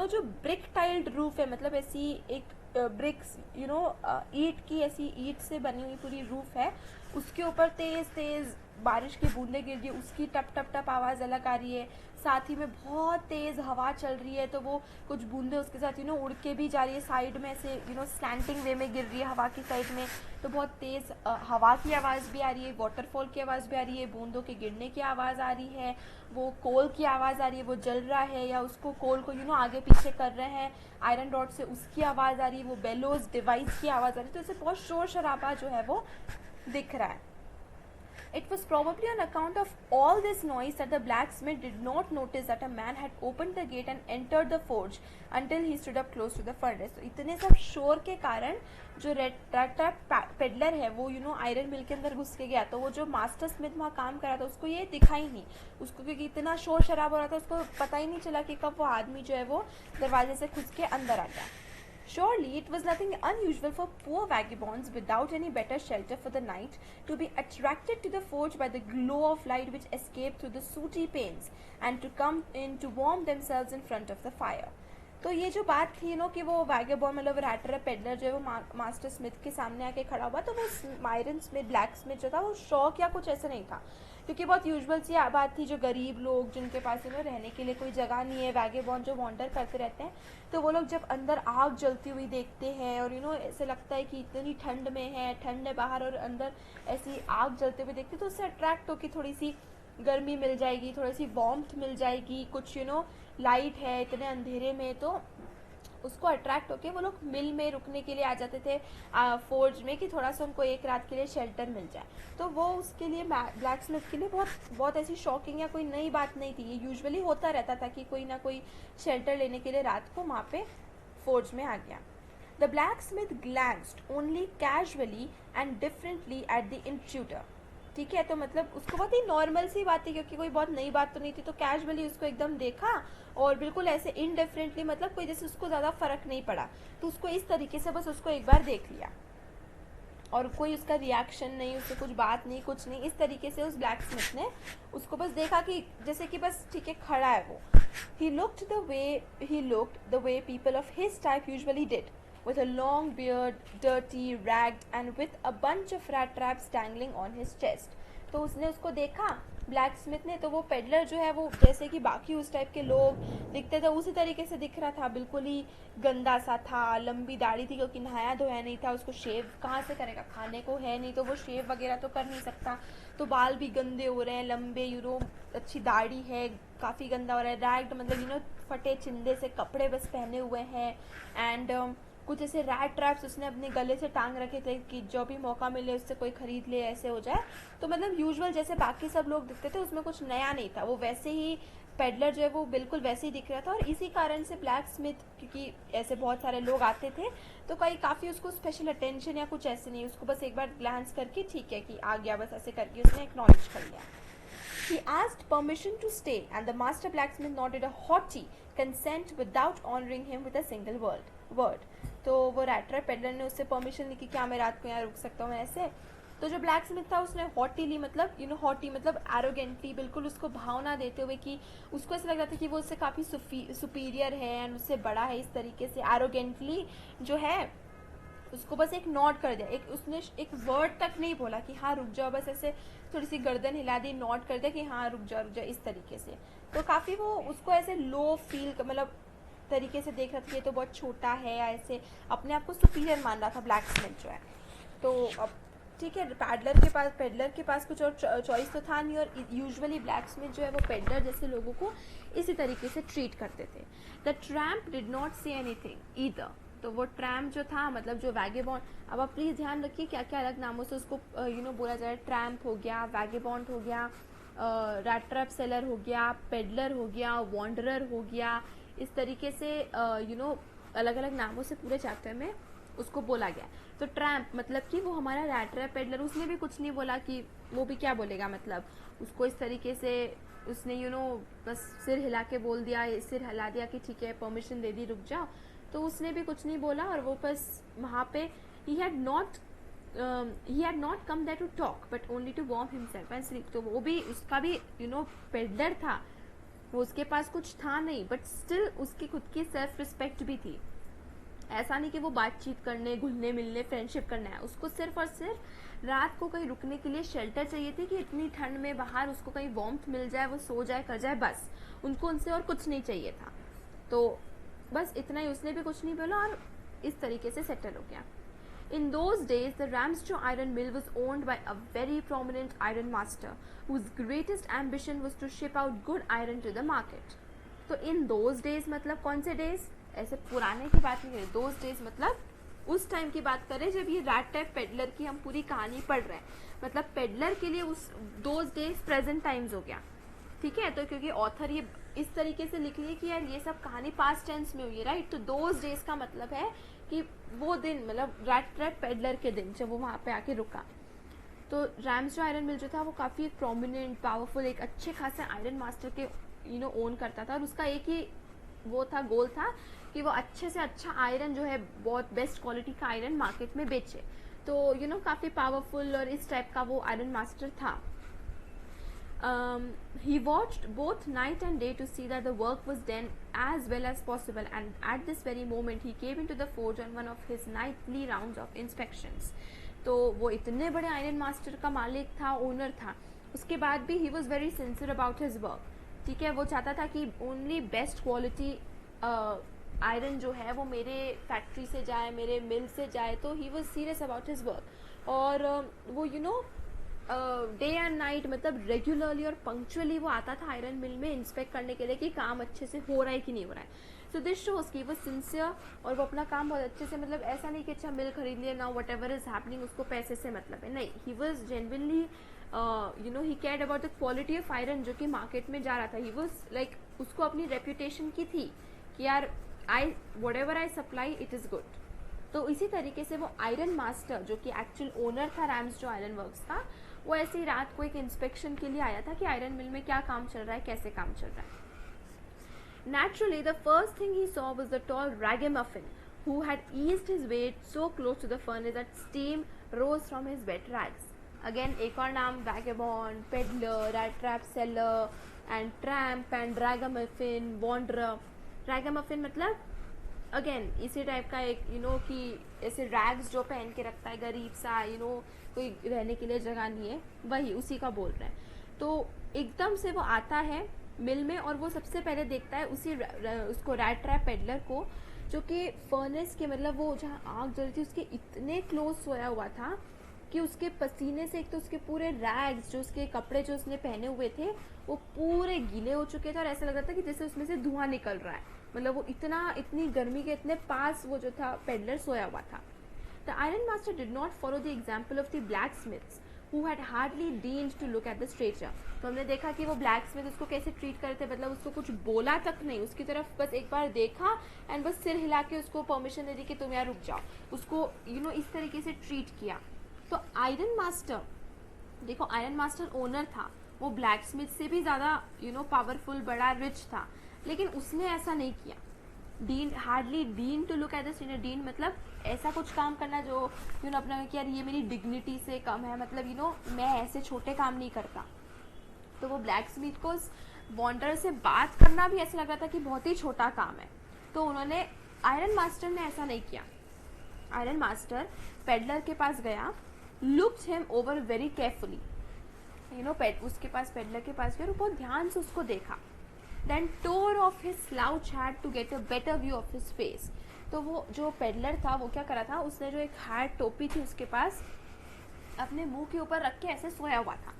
जो ब्रिक टाइल्ड रूफ है मतलब ऐसी एक ब्रिक्स ईंट की ऐसी ईंट से बनी हुई पूरी रूफ है, उसके ऊपर तेज़ बारिश की बूंदें गिर रही है, उसकी टप टप टप आवाज़ अलग आ रही है, साथ ही में बहुत तेज़ हवा चल रही है तो वो कुछ बूंदें उसके साथ उड़ के भी जा रही है साइड में ऐसे स्लैंटिंग वे में गिर रही है हवा की साइड में। तो बहुत तेज़ हवा की आवाज़ भी आ रही है, वाटरफॉल की आवाज़ भी आ रही है, बूंदों के गिरने की आवाज़ आ रही है, वो कोल की आवाज़ आ रही है, वो जल रहा है या उसको कोल को आगे पीछे कर रहे हैं आयरन रॉड से, उसकी आवाज़ आ रही है, वो बेलोज डिवाइस की आवाज़ आ रही है। तो ऐसे बहुत शोर शराबा जो है वो दिख रहा है। It was probably on account of all this noise that the blacksmith did not notice that a man had opened the gate and entered the forge until he stood up close to the furnace। तो इतने सब शोर के कारण जो red peddler है वो iron मिल के अंदर घुस के गया, तो वो जो मास्टर स्मिथ वहाँ काम कर रहा था उसको ये दिखा ही नहीं, उसको क्योंकि इतना शोर शराब हो रहा था उसको पता ही नहीं चला कि कब वो आदमी जो है वो दरवाजे से घुस के अंदर आ गया। Surely it was nothing unusual for poor vagabonds without any better shelter for the night to be attracted to the forge by the glow of light which escaped through the sooty panes and to come in to warm themselves in front of the fire। तो ये जो बात थी कि वो वैगेबॉन मतलब writer peddler जो है वो मास्टर स्मिथ के सामने आके खड़ा हुआ, तो वो आयरन स्मिथ ब्लैक स्मिथ जो था वो शौक या कुछ ऐसा नहीं था, क्योंकि बहुत यूजुअल सी बात थी, जो गरीब लोग जिनके पास रहने के लिए कोई जगह नहीं है, वैगेबॉन जो वॉन्डर करते रहते हैं, तो वो लोग जब अंदर आग जलती हुई देखते हैं और ऐसे लगता है कि इतनी ठंड में है, ठंड है बाहर और अंदर ऐसी आग जलते हुए देखते तो उससे अट्रैक्ट हो कि थोड़ी सी गर्मी मिल जाएगी, थोड़ी सी वार्मथ मिल जाएगी, कुछ लाइट है इतने अंधेरे में, तो उसको अट्रैक्ट होके वो लोग मिल में रुकने के लिए आ जाते थे फोर्ज में कि थोड़ा सा उनको एक रात के लिए शेल्टर मिल जाए। तो वो उसके लिए ब्लैक स्मिथ के लिए बहुत ऐसी शॉकिंग या कोई नई बात नहीं थी, ये यूजुअली होता रहता था कि कोई ना कोई शेल्टर लेने के लिए रात को वहाँ पे फोर्ज में आ गया। The blacksmith glanced only casually and differently at the intruder. ठीक है, तो मतलब उसको बहुत ही नॉर्मल सी बात थी क्योंकि कोई बहुत नई बात तो नहीं थी, तो कैजुअली उसको एकदम देखा और बिल्कुल ऐसे इनडिफरेंटली, मतलब कोई जैसे उसको ज़्यादा फर्क नहीं पड़ा, तो उसको इस तरीके से बस उसको एक बार देख लिया और कोई उसका रिएक्शन नहीं, उससे कुछ बात नहीं, कुछ नहीं, इस तरीके से उस ब्लैक स्मिथ ने उसको बस देखा कि जैसे कि बस ठीक है खड़ा है वो। He looked the way people of his type usually did, with a long beard, dirty, ragged, and with a bunch of rat traps dangling on his chest। तो उसने उसको देखा ब्लैक स्मिथ ने, तो वो पेडलर जो है वो जैसे कि बाकी उस टाइप के लोग दिखते थे उसी तरीके से दिख रहा था, बिल्कुल ही गंदा सा था, लंबी दाढ़ी थी क्योंकि नहाया धोया नहीं था, उसको शेव कहाँ से करेगा, खाने को है नहीं तो वो शेव वगैरह तो कर नहीं सकता, तो बाल भी गंदे हो रहे हैं लंबे, अच्छी दाढ़ी है, काफ़ी गंदा हो रहा है, रैग्ड मतलब फटे चिंदे से कपड़े बस पहने हुए हैं, एंड कुछ ऐसे रैट ट्रैप्स उसने अपने गले से टांग रखे थे कि जो भी मौका मिले उससे कोई खरीद ले, ऐसे हो जाए। तो मतलब यूजुअल जैसे बाकी सब लोग दिखते थे उसमें कुछ नया नहीं था, वो वैसे ही पेडलर जो है वो बिल्कुल वैसे ही दिख रहा था, और इसी कारण से ब्लैक स्मिथ, क्योंकि ऐसे बहुत सारे लोग आते थे तो कहीं काफ़ी उसको स्पेशल अटेंशन या कुछ ऐसे नहीं, उसको बस एक बार ग्लांस करके ठीक है कि आ गया, बस ऐसे करके उसने एक्नॉलेज कर लिया। He asked permission to stay and the master blacksmith nodded a haughty consent without honoring him with a single word. तो वो रैटर पेडलर ने उससे परमिशन ली कि क्या मैं रात को यहाँ रुक सकता हूँ ऐसे। तो जो ब्लैक स्मिथ था उसने हॉटीली मतलब हॉटी मतलब एरोगेंटली, बिल्कुल उसको भावना देते हुए कि उसको ऐसा लग रहा था कि वो उससे काफ़ी सुपीरियर है एंड उससे बड़ा है, इस तरीके से एरोगेंटली जो है उसको बस एक नॉट कर दिया, उसने एक वर्ड तक नहीं बोला कि हाँ रुक जाओ, बस ऐसे थोड़ी सी गर्दन हिला दी, नॉट कर दिया कि हाँ रुक जाओ इस तरीके से। तो काफ़ी वो उसको ऐसे लो फील मतलब तरीके से देख रहा था कि ये तो बहुत छोटा है, या ऐसे अपने आप को सुपीरियर मान रहा था ब्लैक स्मिथ जो है। तो अब ठीक है, पेडलर के पास कुछ और चॉइस तो था नहीं, और यूजुअली ब्लैक स्मिथ जो है वो पेडलर जैसे लोगों को इसी तरीके से ट्रीट करते थे। The tramp did not say anything either. तो वो ट्रैम्प जो था मतलब जो वैगेबॉन्ड, अब आप प्लीज़ ध्यान रखिए क्या क्या अलग नामों से उसको बोला जाए, ट्रैम्प हो गया, वैगेबॉन्ड हो गया, रैट ट्रैप सेलर हो गया, पेडलर हो गया, वॉन्डरर हो गया, इस तरीके से अलग अलग नामों से पूरे चैप्टर में उसको बोला गया। तो ट्रैम्प मतलब कि वो हमारा रैट ट्रैप पेडलर, उसने भी कुछ नहीं बोला कि वो भी क्या बोलेगा, मतलब उसको इस तरीके से उसने बस सिर हिला के बोल दिया, सिर हिला दिया कि ठीक है परमिशन दे दी रुक जाओ, तो उसने भी कुछ नहीं बोला, और वो बस वहाँ पे he had not come there to talk but only to warm himself and sleep। तो वो भी उसका भी पेडलर था, वो उसके पास कुछ था नहीं, बट स्टिल उसकी खुद की सेल्फ रिस्पेक्ट भी थी। ऐसा नहीं कि वो बातचीत करने, घुलने मिलने, फ्रेंडशिप करना है, उसको सिर्फ और सिर्फ रात को कहीं रुकने के लिए शेल्टर चाहिए थी कि इतनी ठंड में बाहर उसको कहीं वार्मथ मिल जाए, वो सो जाए कर जाए, बस उनको उनसे और कुछ नहीं चाहिए था। तो बस इतना ही, उसने भी कुछ नहीं बोला और इस तरीके से सेटल हो गया। In those days, the Ramshaw iron mill was owned by a very prominent iron master, whose greatest ambition was to ship out good iron to the market. तो in those days मतलब कौन से days? ऐसे पुराने की बात नहीं करें, those days मतलब उस टाइम की बात करें जब ये रैट टाइप पेडलर की हम पूरी कहानी पढ़ रहे हैं, मतलब पेडलर के लिए उस those days प्रेजेंट टाइम्स हो गया, ठीक है। तो क्योंकि ऑथर ये इस तरीके से लिख लिए कि यार ये सब कहानी पास्ट टेंस में हुई है, राइट, तो दोज डेज का मतलब है कि वो दिन मतलब रैट पेडलर के दिन जब वो वहाँ पे आके रुका। तो रैम्सजॉ आयरन मिल जो था वो काफ़ी एक प्रोमिनेंट, पावरफुल, एक अच्छे खासे आयरन मास्टर के ओन करता था, और उसका एक ही वो था, गोल था कि वो अच्छे से अच्छा आयरन जो है बहुत बेस्ट क्वालिटी का आयरन मार्केट में बेचे। तो काफ़ी पावरफुल और इस टाइप का वो आयरन मास्टर था। He watched both night and day to see that the work was done as well as possible, and at this very moment he came into the forge on one of his nightly rounds of inspections. तो वो इतने बड़े iron master का मालिक था, owner था, उसके बाद भी he was very sincere about his work, ठीक है। वो चाहता था कि ओनली बेस्ट क्वालिटी आयरन जो है वो मेरे फैक्ट्री से जाए, मेरे मिल से जाए, तो he was serious about his work. और वो डे एंड नाइट मतलब रेगुलरली और पंक्चुअली वो आता था आयरन मिल में इंस्पेक्ट करने के लिए कि काम अच्छे से हो रहा है कि नहीं हो रहा है। सो दिस शोज कि वो सिंसियर और वो अपना काम बहुत अच्छे से, मतलब ऐसा नहीं कि अच्छा मिल खरीद लिया, now whatever is happening उसको पैसे से मतलब है, नहीं, he was genuinely he cared about the quality of iron जो कि मार्केट में जा रहा था। ही वॉज लाइक उसको अपनी रेपुटेशन की थी कि यार what ever I supply it is good. तो इसी तरीके से वो आयरन मास्टर जो कि एक्चुअल ओनर था रैम्सजॉ आयरन वर्क्स का, वो ऐसे ही रात को एक इंस्पेक्शन के लिए आया था कि आयरन मिल में क्या काम चल रहा है, कैसे काम चल रहा है। Naturally, the first thing he saw was the tall ragamuffin who had eased his weight so close to the furnace that steam rose from his wet rags. Again, एक और नाम, vagabond, peddler, rat trap seller and tramp and ragamuffin, wanderer। ragamuffin मतलब again इसी type का एक कि ऐसे rags जो पहन के रखता है गरीब सा, कोई रहने के लिए जगह नहीं है, वही उसी का बोल रहा है। तो एकदम से वो आता है मिल में और वो सबसे पहले देखता है उसको रैट ट्रैप पेडलर को, जो कि फर्नेस के मतलब वो जहाँ आग जल रही थी उसके इतने क्लोज सोया हुआ था कि उसके पसीने से एक तो उसके पूरे रैग्स, जो उसके कपड़े जो उसने पहने हुए थे वो पूरे गीले हो चुके थे और ऐसा लग रहा था कि जैसे उसमें से धुआं निकल रहा है। मतलब वो इतनी गर्मी के इतने पास वो जो था पेडलर सोया हुआ था। The iron master did not follow the example of the black Smiths who had hardly deigned to look at the stranger। तो हमने देखा कि वो ब्लैक स्मिथ उसको कैसे ट्रीट कर रहे थे, मतलब उसको कुछ बोला तक नहीं, उसकी तरफ बस एक बार देखा एंड बस सिर हिला के उसको परमिशन दे दी कि तुम यहाँ रुक जाओ, उसको इस तरीके से ट्रीट किया। तो आयरन मास्टर, देखो आयरन मास्टर ओनर था, वो ब्लैक स्मिथ से भी ज़्यादा पावरफुल, बड़ा, रिच था, लेकिन उसने ऐसा नहीं किया। Dean hardly dean to look at the senior, dean मतलब ऐसा कुछ काम करना जो अपना कि यार ये मेरी डिग्निटी से कम है, मतलब मैं ऐसे छोटे काम नहीं करता। तो वो ब्लैक स्मिथ को वॉन्डर से बात करना भी ऐसा लग रहा था कि बहुत ही छोटा काम है। तो उन्होंने, आयरन मास्टर ने ऐसा नहीं किया। आयरन मास्टर पेडलर के पास गया, looked him over very carefully, उसके पास पेडलर के पास गया और बहुत ध्यान से उसको देखा। Then tore off his slouch hat to get a better view of his face। तो वो जो पेडलर था वो क्या करा था, उसने जो एक हैट, टोपी थी उसके पास, अपने मुंह के ऊपर रख के ऐसे सोया हुआ था।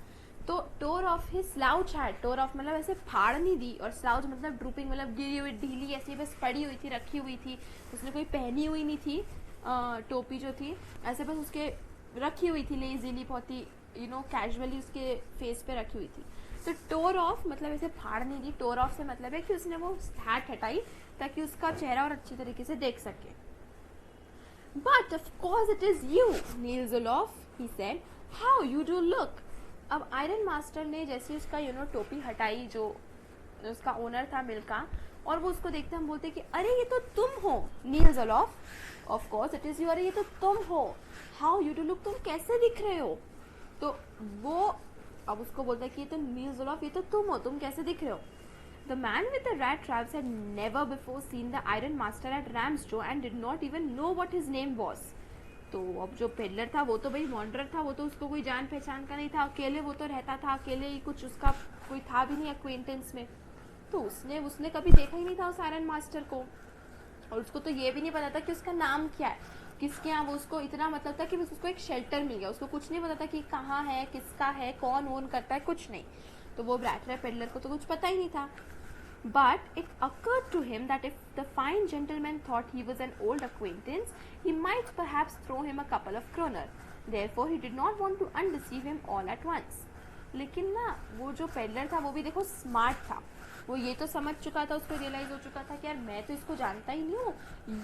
तो tore off his slouch hat, tore off मतलब ऐसे फाड़ नहीं दी, और स्लाउच मतलब ड्रूपिंग मतलब गिरी हुई, ढीली ऐसी बस पड़ी हुई थी, रखी हुई थी, उसने कोई पहनी हुई नहीं थी। टोपी जो थी ऐसे बस उसके रखी हुई थी लेजीली, बहुत ही कैजुअली उसके फेस पे रखी हुई थी। तो टोर ऑफ मतलब ऐसे फाड़ नहीं दी, टोर ऑफ से मतलब है कि उसने वो हैट हटाई ताकि उसका चेहरा और अच्छी तरीके से देख सके। But of course it is you Neil Zoloff, he said, how you do look. अब आयरन मास्टर ने जैसे उसका टोपी हटाई, जो उसका ओनर था मिल का, और वो उसको देखते हम बोलते कि अरे ये तो तुम हो Neil Zoloff, of course it is you, अरे ये तो तुम हो, हाउ यू डू लुक, तुम कैसे दिख रहे हो। तो वो अब उसको बोलता है कि ये तो नील ज़ोलॉफ, ये तो तुम हो, तुम कैसे दिख रहे हो। The man with the rat traps had never before seen the iron master at Ramsjo and did not even know what his name was. तो अब जो पेडलर था वो तो भाई वॉन्डरर था, वो तो उसको कोई जान पहचान का नहीं था, अकेले वो तो रहता था, अकेले ही, कुछ उसका कोई था भी नहीं एक्वेंटेंस में। तो उसने कभी देखा ही नहीं था उस आयरन मास्टर को, और उसको तो ये भी नहीं पता था कि उसका नाम क्या है, किसके यहाँ। वो उसको इतना मतलब था कि बस उसको एक शेल्टर मिल गया, उसको कुछ नहीं पता था कि कहाँ है, किसका है, कौन ओन करता है, कुछ नहीं। तो वो रैट ट्रैप पेडलर को तो कुछ पता ही नहीं था। But it occurred to him that if the fine gentleman thought he was an old acquaintance, he might perhaps throw him a couple of kroner. Therefore, he did not want to undeceive him all at once. लेकिन ना वो जो peddler था वो भी देखो smart था, वो ये तो समझ चुका था, उसको रियलाइज हो चुका था कि यार मैं तो इसको जानता ही नहीं हूँ,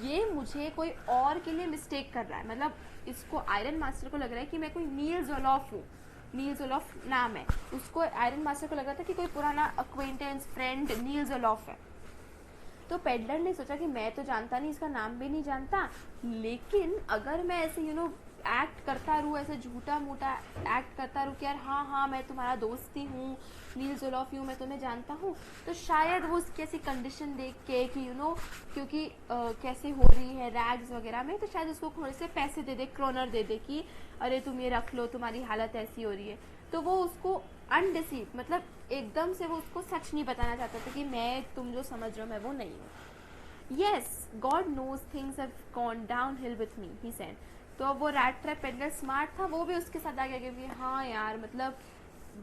ये मुझे कोई और के लिए मिस्टेक कर रहा है। मतलब इसको आयरन मास्टर को लग रहा है कि मैं कोई नील ज़ोलॉफ हूँ, नील ज़ोलॉफ नाम है, उसको आयरन मास्टर को लग रहा था कि कोई पुराना अक्वेंटेंस, फ्रेंड नील ज़ोलॉफ है। तो पेडलर ने सोचा कि मैं तो जानता नहीं, इसका नाम भी नहीं जानता, लेकिन अगर मैं ऐसे एक्ट करता रहूँ, ऐसे झूठा मूठा एक्ट करता रहूँ कि यार हाँ हाँ मैं तुम्हारा दोस्त ही हूँ, नील ज़ोलॉफ हूँ, मैं तुम्हें जानता हूँ, तो शायद वो उसकी ऐसी कंडीशन देख के कि क्योंकि कैसे हो रही है रैग्स वगैरह में, तो शायद उसको थोड़े से पैसे दे दे, क्रोनर दे दे कि अरे तुम ये रख लो, तुम्हारी हालत ऐसी हो रही है। तो वो उसको अनडिसीव, मतलब एकदम से वो उसको सच नहीं बताना चाहता था कि मैं तुम जो समझ रहे हो मैं वो नहीं हूँ। Yes God knows things have gone downhill with me, he said. तो वो रैट ट्रैप पेडलर स्मार्ट था, वो भी उसके साथ आ गया कि हाँ यार मतलब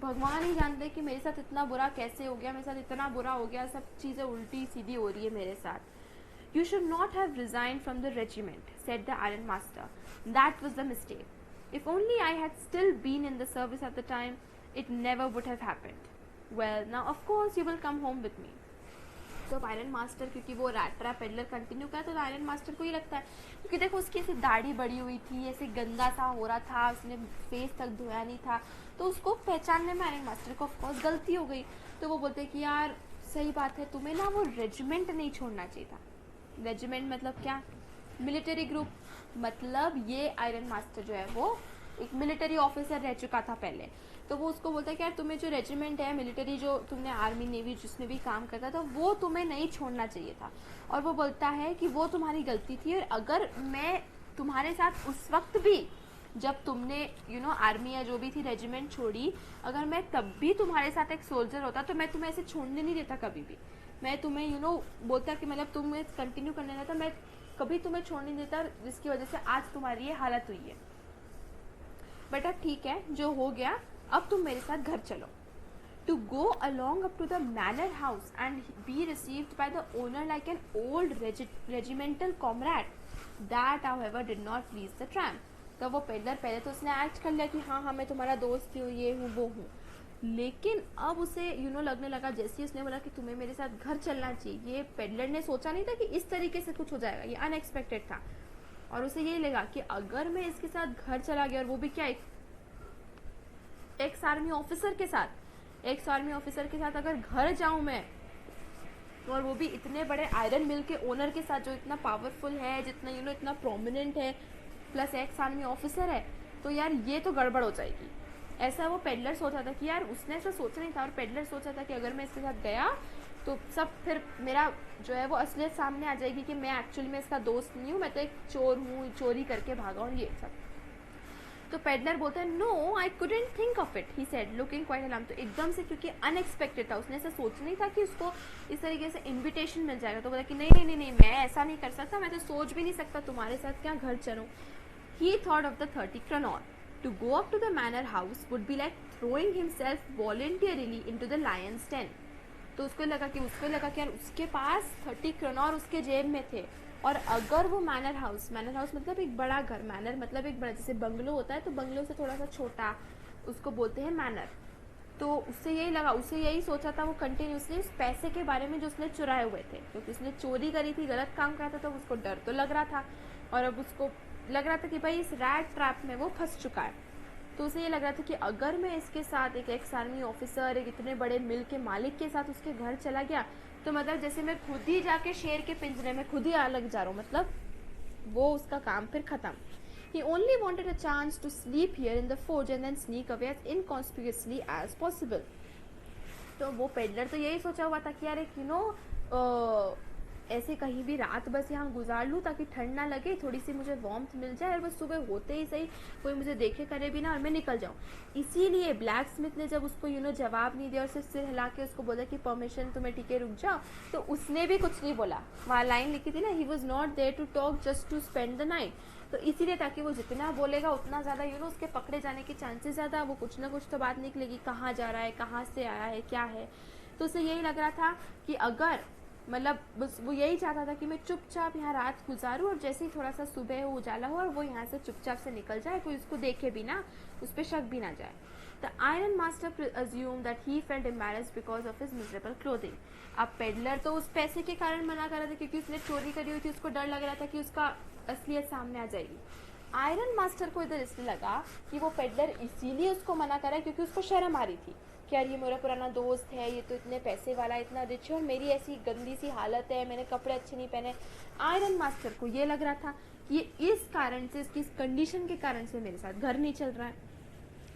भगवान ही जानते कि मेरे साथ इतना बुरा कैसे हो गया, मेरे साथ इतना बुरा हो गया, सब चीज़ें उल्टी सीधी हो रही है मेरे साथ। You should not have resign from the regiment, said the iron master, that was the mistake. If only I had still been in the service at the time, it never would have happened. Well, now of course you will come home with me. तो iron master, क्योंकि वो rat trap peddler continue किया, तो iron master को ही लगता है, क्योंकि देखो उसकी ऐसी दाढ़ी बड़ी हुई थी, ऐसे गंदा सा हो रहा था, उसने फेस तक धोया नहीं था, तो उसको पहचानने में आयरन मास्टर को ऑफकोर्स गलती हो गई। तो वो बोलते कि यार सही बात है, तुम्हें ना वो रेजिमेंट नहीं छोड़ना चाहिए था। रेजिमेंट मतलब क्या, मिलिट्री ग्रुप, मतलब ये आयरन मास्टर जो है वो एक मिलिट्री ऑफिसर रह चुका था पहले, तो वो उसको बोलता है कि यार तुम्हें जो रेजिमेंट है, मिलिट्री, जो तुमने आर्मी नेवी जिसमें भी काम करता था, वो तुम्हें नहीं छोड़ना चाहिए था। और वो बोलता है कि वो तुम्हारी गलती थी, और अगर मैं तुम्हारे साथ उस वक्त भी, जब तुमने आर्मी या जो भी थी रेजिमेंट छोड़ी, अगर मैं तब भी तुम्हारे साथ एक सोल्जर होता तो मैं तुम्हें ऐसे छोड़ने नहीं देता कभी भी। मैं तुम्हें बोलता कि मतलब तुम्हें कंटिन्यू करने देता, मैं कभी तुम्हें छोड़ने नहीं देता, जिसकी वजह से आज तुम्हारी ये हालत हुई है। बेटा ठीक है, जो हो गया, अब तुम मेरे साथ घर चलो। To go along up to the manor house and be received by the owner like an old regimental comrade. That, however, did not please the tramp. तो वो पेडलर पहले तो उसने एक्ट कर लिया कि हाँ मैं तुम्हारा दोस्त हूँ, ये हूँ, वो हूँ, लेकिन अब उसे लगने लगा, जैसे उसने बोला कि तुम्हें मेरे साथ घर चलना चाहिए, ये पेडलर ने सोचा नहीं था कि इस तरीके से कुछ हो जाएगा, ये अनएक्सपेक्टेड था। और उसे यही लगा कि अगर मैं इसके साथ घर चला गया, और वो भी क्या, एक्स आर्मी ऑफिसर के साथ अगर घर जाऊं मैं, और वो भी इतने बड़े आयरन मिल के ओनर के साथ, जो इतना पावरफुल है, जितना इतना प्रोमिनेंट है, प्लस एक्स आर्मी ऑफिसर है, तो यार ये तो गड़बड़ हो जाएगी। ऐसा वो पेडलर सोचा था कि यार उसने ऐसा सोचा नहीं था, और पेडलर सोचा था कि अगर मैं इसके साथ गया तो सब फिर मेरा जो है वो असलियत सामने आ जाएगी कि मैं एक्चुअली में इसका दोस्त नहीं हूँ, मैं तो एक चोर हूँ, चोरी करके भागा हूँ, ये सब। तो पेडलर बोलता है no I couldn't think of it, he said looking quite alarm. तो एकदम से, क्योंकि अनएक्सपेक्टेड था, उसने ऐसा सोच नहीं था कि उसको इस तरीके से इनविटेशन मिल जाएगा, तो बोला कि नहीं, मैं ऐसा नहीं कर सकता, मैं तो सोच भी नहीं सकता तुम्हारे साथ क्या घर चलूं। He thought of the 30 kroner. To go up to the manor house would be like throwing himself voluntarily into the lion's den. तो उसको लगा कि यार उसके पास 30 kroner उसके जेब में थे, और अगर वो मैनर हाउस मतलब एक बड़ा घर, मैनर मतलब एक बड़ा, जैसे बंगलो होता है तो बंगलो से थोड़ा सा छोटा, उसको बोलते हैं मैनर। तो उससे यही लगा, उसे यही सोचा था वो कंटिन्यूसली उस पैसे के बारे में जो उसने चुराए हुए थे, क्योंकि उसने चोरी करी थी, गलत काम करा था, तो उसको डर तो लग रहा था, और अब उसको लग रहा था कि भाई इस रैट ट्रैप में वो फंस चुका है। तो उसे ये लग रहा था कि अगर मैं इसके साथ, एक एक्स आर्मी ऑफिसर, एक इतने बड़े मिल के मालिक के साथ उसके घर चला गया, तो मतलब जैसे मैं खुद ही जाके शेर के पिंजरे में खुद ही अलग जा रहा हूँ, मतलब वो उसका काम फिर खत्म। He only wanted a chance to sleep here in the forge and then sneak away as inconspicuously as possible. तो वो पेडलर तो यही सोचा हुआ था कि यार एक ऐसे कहीं भी रात बस यहाँ गुजार लूँ ताकि ठंड ना लगे, थोड़ी सी मुझे वार्मथ मिल जाए, और बस सुबह होते ही सही कोई मुझे देखे करे भी ना, और मैं निकल जाऊँ। इसीलिए ब्लैक स्मिथ ने जब उसको जवाब नहीं दिया और सिर्फ सिर हिला के उसको बोला कि परमिशन, तुम्हें ठीक है रुक जाओ, तो उसने भी कुछ नहीं बोला। वहाँ लाइन लिखी थी ना, he was not there to talk just to spend the night. तो इसीलिए ताकि वो जितना बोलेगा उतना ज़्यादा उसके पकड़े जाने के चांसेस ज़्यादा, वो कुछ ना कुछ तो बात निकलेगी, कहाँ जा रहा है, कहाँ से आया है, क्या है। तो उसे यही लग रहा था कि अगर मतलब बस वो यही चाहता था कि मैं चुपचाप यहाँ रात गुजारूँ, और जैसे ही थोड़ा सा सुबह हो, उजाला हो, और वो यहाँ से चुपचाप से निकल जाए, कोई उसको देखे भी ना, उस पर शक भी ना जाए। The iron master assumed that he felt embarrassed because of his miserable clothing. अब पेडलर तो उस पैसे के कारण मना कर रहा था, क्योंकि उसने चोरी करी हुई थी, उसको डर लग रहा था कि उसका असलियत सामने आ जाएगी। आयरन मास्टर को इधर इसलिए लगा कि वो पेडलर इसीलिए उसको मना कर रहा है क्योंकि उसको शर्म आ रही थी कि यार ये मेरा पुराना दोस्त है, ये तो इतने पैसे वाला, इतना रिच है, और मेरी ऐसी गंदी सी हालत है, मैंने कपड़े अच्छे नहीं पहने। आयरन मास्टर को ये लग रहा था कि ये इस कारण से, इसकी कंडीशन के कारण से मेरे साथ घर नहीं चल रहा है।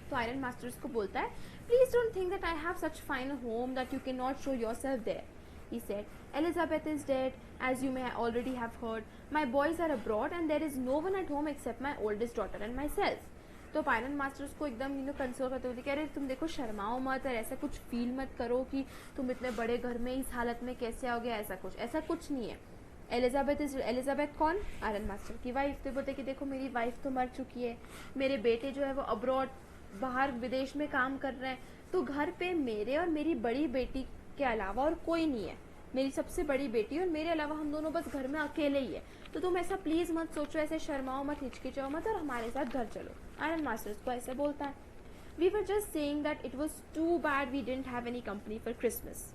तो आयरन मास्टर उसको बोलता है, please don't think that I have such fine home that you can not show yourself there. He said, Elizabeth is dead, as you may already have heard. My boys are abroad and there is no one at home except my oldest daughter and myself. तो iron master उसको एकदम console करते हुए कह रहे, तुम देखो शर्माओ मत, और ऐसा कुछ फील मत करो कि तुम इतने बड़े घर में इस हालत में कैसे आओगे, ऐसा कुछ नहीं है। एलिजाबेथ कौन? आयरन मास्टर की वाइफ। तो बोलते कि देखो मेरी वाइफ तो मर चुकी है, मेरे बेटे जो है वो अब्रॉड, बाहर विदेश में काम कर रहे हैं, तो घर पे मेरे और मेरी बड़ी बेटी के अलावा और कोई नहीं है। मेरी सबसे बड़ी बेटी और मेरे अलावा हम दोनों बस घर में अकेले ही है। तो तुम ऐसा प्लीज मत सोचो, ऐसे शर्माओ मत, हिचकिचाओ मत, और हमारे साथ घर चलो। आयरन मास्टर्स को ऐसे बोलता है, we were just saying that it was too bad we didn't have any company for Christmas.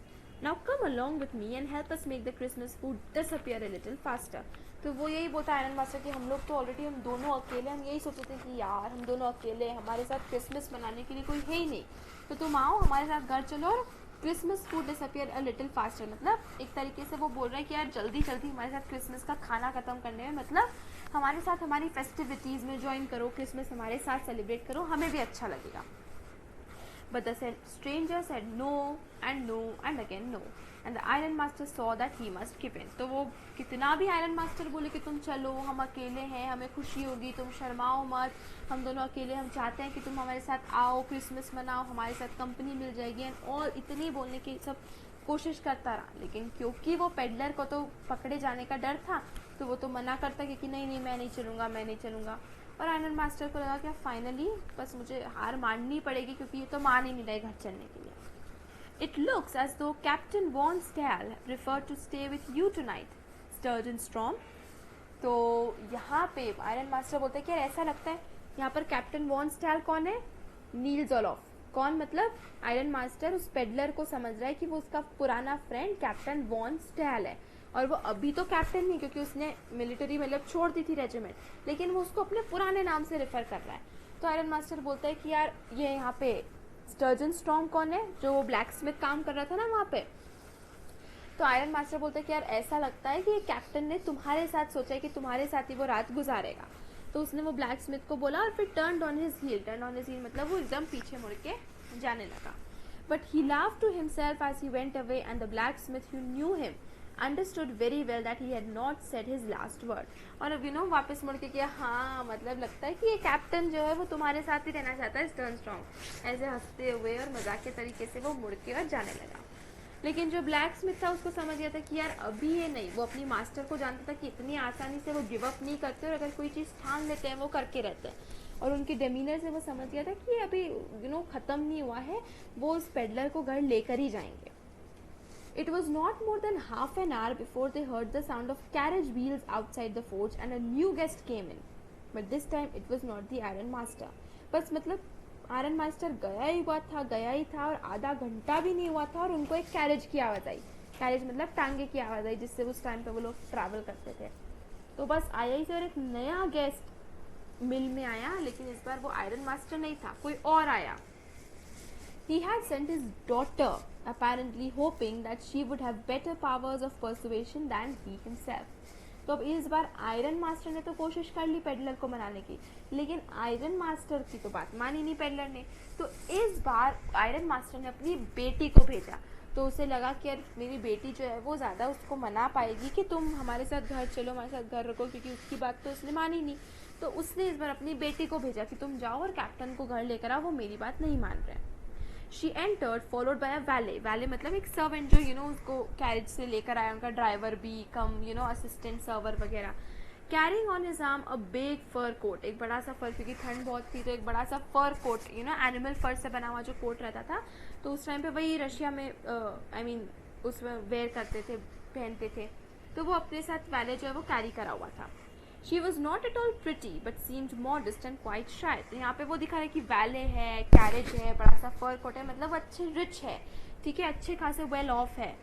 Now come along with me and help us make the Christmas food disappear a little faster. तो वो यही बोलता है iron master कि हम लोग तो already हम दोनों अकेले, हम यही सोचते थे कि यार हम दोनों अकेले, हमारे साथ क्रिसमस मनाने के लिए कोई है ही नहीं, तो तुम आओ हमारे साथ घर चलो और Christmas food disappear a little faster. मतलब एक तरीके से वो बोल रहा है कि यार जल्दी जल्दी हमारे साथ क्रिसमस का खाना खत्म करने में, मतलब हमारे साथ हमारी फेस्टिविटीज़ में ज्वाइन करो, क्रिसमस हमारे साथ सेलिब्रेट करो, हमें भी अच्छा लगेगा। But the stranger said no and again no. And the Iron Master saw that he must give in. तो वो कितना भी आयरन मास्टर बोले कि तुम चलो, हम अकेले हैं, हमें खुशी होगी, तुम शर्माओ मत, हम दोनों अकेले, हम चाहते हैं कि तुम हमारे साथ आओ, क्रिसमस मनाओ, हमारे साथ कंपनी मिल जाएगी, और इतनी बोलने की सब कोशिश करता रहा। लेकिन क्योंकि वो पेडलर को तो पकड़े जाने का डर था, तो वो तो मना करता कि नहीं मैं नहीं चलूँगा, मैं नहीं चलूँगा। और आयरन मास्टर को लगा कि फाइनली बस मुझे हार माननी पड़ेगी, क्योंकि ये तो मान ही नहीं रहे घर चलने के लिए। It looks as though Captain Von Stahl preferred to stay with you tonight, Sturgeon Storm. तो यहाँ पे आयरन मास्टर बोलते हैं कि यार ऐसा लगता है, यहाँ पर कैप्टन वॉन स्टैल कौन है? नील ज़ोलॉफ। कौन? मतलब आयरन मास्टर उस पेडलर को समझ रहा है कि वो उसका पुराना फ्रेंड कैप्टन वॉन स्टैल है, और वो अभी तो कैप्टन नहीं, क्योंकि उसने मिलिट्री मतलब छोड़ दी थी रेजिमेंट, लेकिन वो उसको अपने पुराने नाम से रेफर कर रहा है। तो आयरन मास्टर बोलता है कि यार ये यहाँ पे स्टर्जन स्टॉर्म कौन है, जो वो ब्लैक स्मिथ काम कर रहा था ना वहाँ पे। तो आयरन मास्टर बोलता है कि यार ऐसा लगता है कि ये कैप्टन ने तुम्हारे साथ सोचा है कि तुम्हारे साथ ही वो रात गुजारेगा। तो उसने वो ब्लैक स्मिथ को बोला, और फिर टर्न ऑन हिज हील मतलब वो एकदम पीछे मुड़ के जाने लगा। But he laughed to himself as he went away, and the blacksmith who knew him understood very well that he had not said his last word. और अब वापस मुड़ के किया, हाँ मतलब लगता है कि ये कैप्टन जो है वो तुम्हारे साथ ही रहना चाहता है स्टर्न स्ट्रॉन्ग। ऐसे हंसते हुए और मजाक के तरीके से वो मुड़ के और जाने लगा। लेकिन जो ब्लैक स्मिथ था उसको समझ गया था कि यार अभी ये नहीं, वो अपनी मास्टर को जानता था कि इतनी आसानी से वो गिव अप नहीं करते, और अगर कोई चीज़ ठान लेते हैं वो करके रहते हैं। और उनकी डेमीनर से वो समझ गया था कि अभी ख़त्म नहीं हुआ है, वो उस पेडलर को घर लेकर ही जाएंगे। It was not more than half an hour before they heard the sound of carriage wheels outside the forge, and a new guest came in. But this time it was not the Iron Master. बस मतलब iron master गया ही था, और आधा घंटा भी नहीं हुआ था, और उनको एक कैरेज की आवाज़ आई। कैरेज मतलब टांगे की आवाज़ आई, जिससे उस टाइम पे वो लोग ट्रैवल करते थे। तो बस आया ही से, और एक नया गेस्ट मिल में आया, लेकिन इस बार वो आयरन मास्टर नहीं था, कोई और आया। He had sent his daughter, apparently hoping that she would have better powers of persuasion than he himself. तो अब इस बार आयरन मास्टर ने तो कोशिश कर ली पेडलर को मनाने की, लेकिन आयरन मास्टर की तो बात मानी नहीं पेडलर ने। तो इस बार आयरन मास्टर ने अपनी बेटी को भेजा। तो उसे लगा कि यार मेरी बेटी जो है वो ज़्यादा उसको मना पाएगी कि तुम हमारे साथ घर चलो, हमारे साथ घर रखो, क्योंकि उसकी बात तो उसने मानी नहीं। तो उसने इस बार अपनी बेटी को भेजा कि तुम जाओ और कैप्टन को घर लेकर आओ, वो मेरी बात नहीं मान रहे। She entered, followed by a valet. Valet मतलब एक सर्वेंट जो उसको कैरेज से लेकर आया, उनका ड्राइवर भी कम असिस्टेंट सर्वर वगैरह। Carrying on his arm a big fur coat, एक बड़ा सा फर, क्योंकि ठंड बहुत थी तो एक बड़ा सा फर कोट एनिमल फर से बना हुआ जो कोट रहता था, तो उस टाइम पे वही रशिया में उसमें वेयर करते थे, पहनते थे। तो वो अपने साथ वैले जो है वो कैरी करा हुआ था। She was not at all pretty, but seemed modest and quite shy. तो यहाँ पे वो दिखा रहा है कि वैले है, कैरेज है, बड़ा सा फर कोट है, मतलब अच्छे रिच है, ठीक है, अच्छे खासे वेल ऑफ है।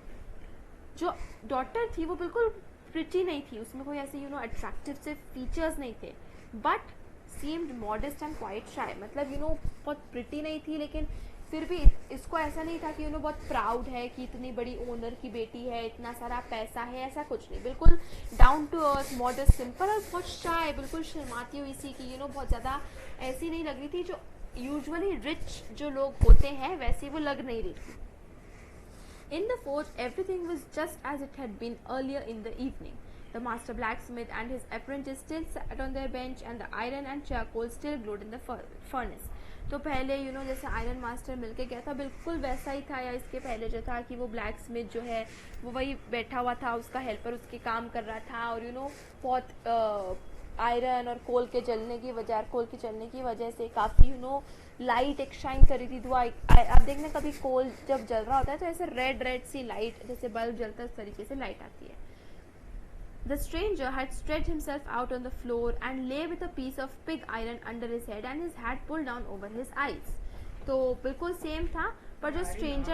जो डॉटर थी वो बिल्कुल प्रिटी नहीं थी, उसमें कोई ऐसे अट्रैक्टिव से फीचर्स नहीं थे, but seemed modest and quite shy, मतलब बहुत प्रिटी नहीं थी, लेकिन फिर भी इसको ऐसा नहीं था कि बहुत प्राउड है कि इतनी बड़ी ओनर की बेटी है, इतना सारा पैसा है, ऐसा कुछ नहीं, बिल्कुल down to earth, modest, simple और बहुत शाय, बिल्कुल शर्माती हुई सी कि बहुत ज़्यादा ऐसी नहीं लग रही थी। जो यूजुअली रिच जो लोग होते हैं वैसी वो लग नहीं रही थी। In the forge, everything was just as it had been earlier in the evening. The master blacksmith and his apprentice still sat on their bench, and the iron and charcoal still glowed in the furnace. तो पहले जैसे iron master मिलके गया था बिल्कुल वैसा ही था, या इसके पहले जो था कि वो ब्लैक स्मिथ जो है वो वही बैठा हुआ था, उसका हेल्पर उसके काम कर रहा था, और बहुत आयरन और कोल के जलने की वजह से काफ़ी लाइट एक शाइन कर रही थी, धुआं। आप देखना कभी कोल जब जल रहा होता है तो ऐसे रेड सी लाइट, जैसे बल्ब जलता है उस तरीके से लाइट आती है। The stranger had stretched himself out on the floor and lay with a piece of pig iron under his head and his hat pulled down over his eyes. तो बिल्कुल सेम था, पर जो स्ट्रेंजर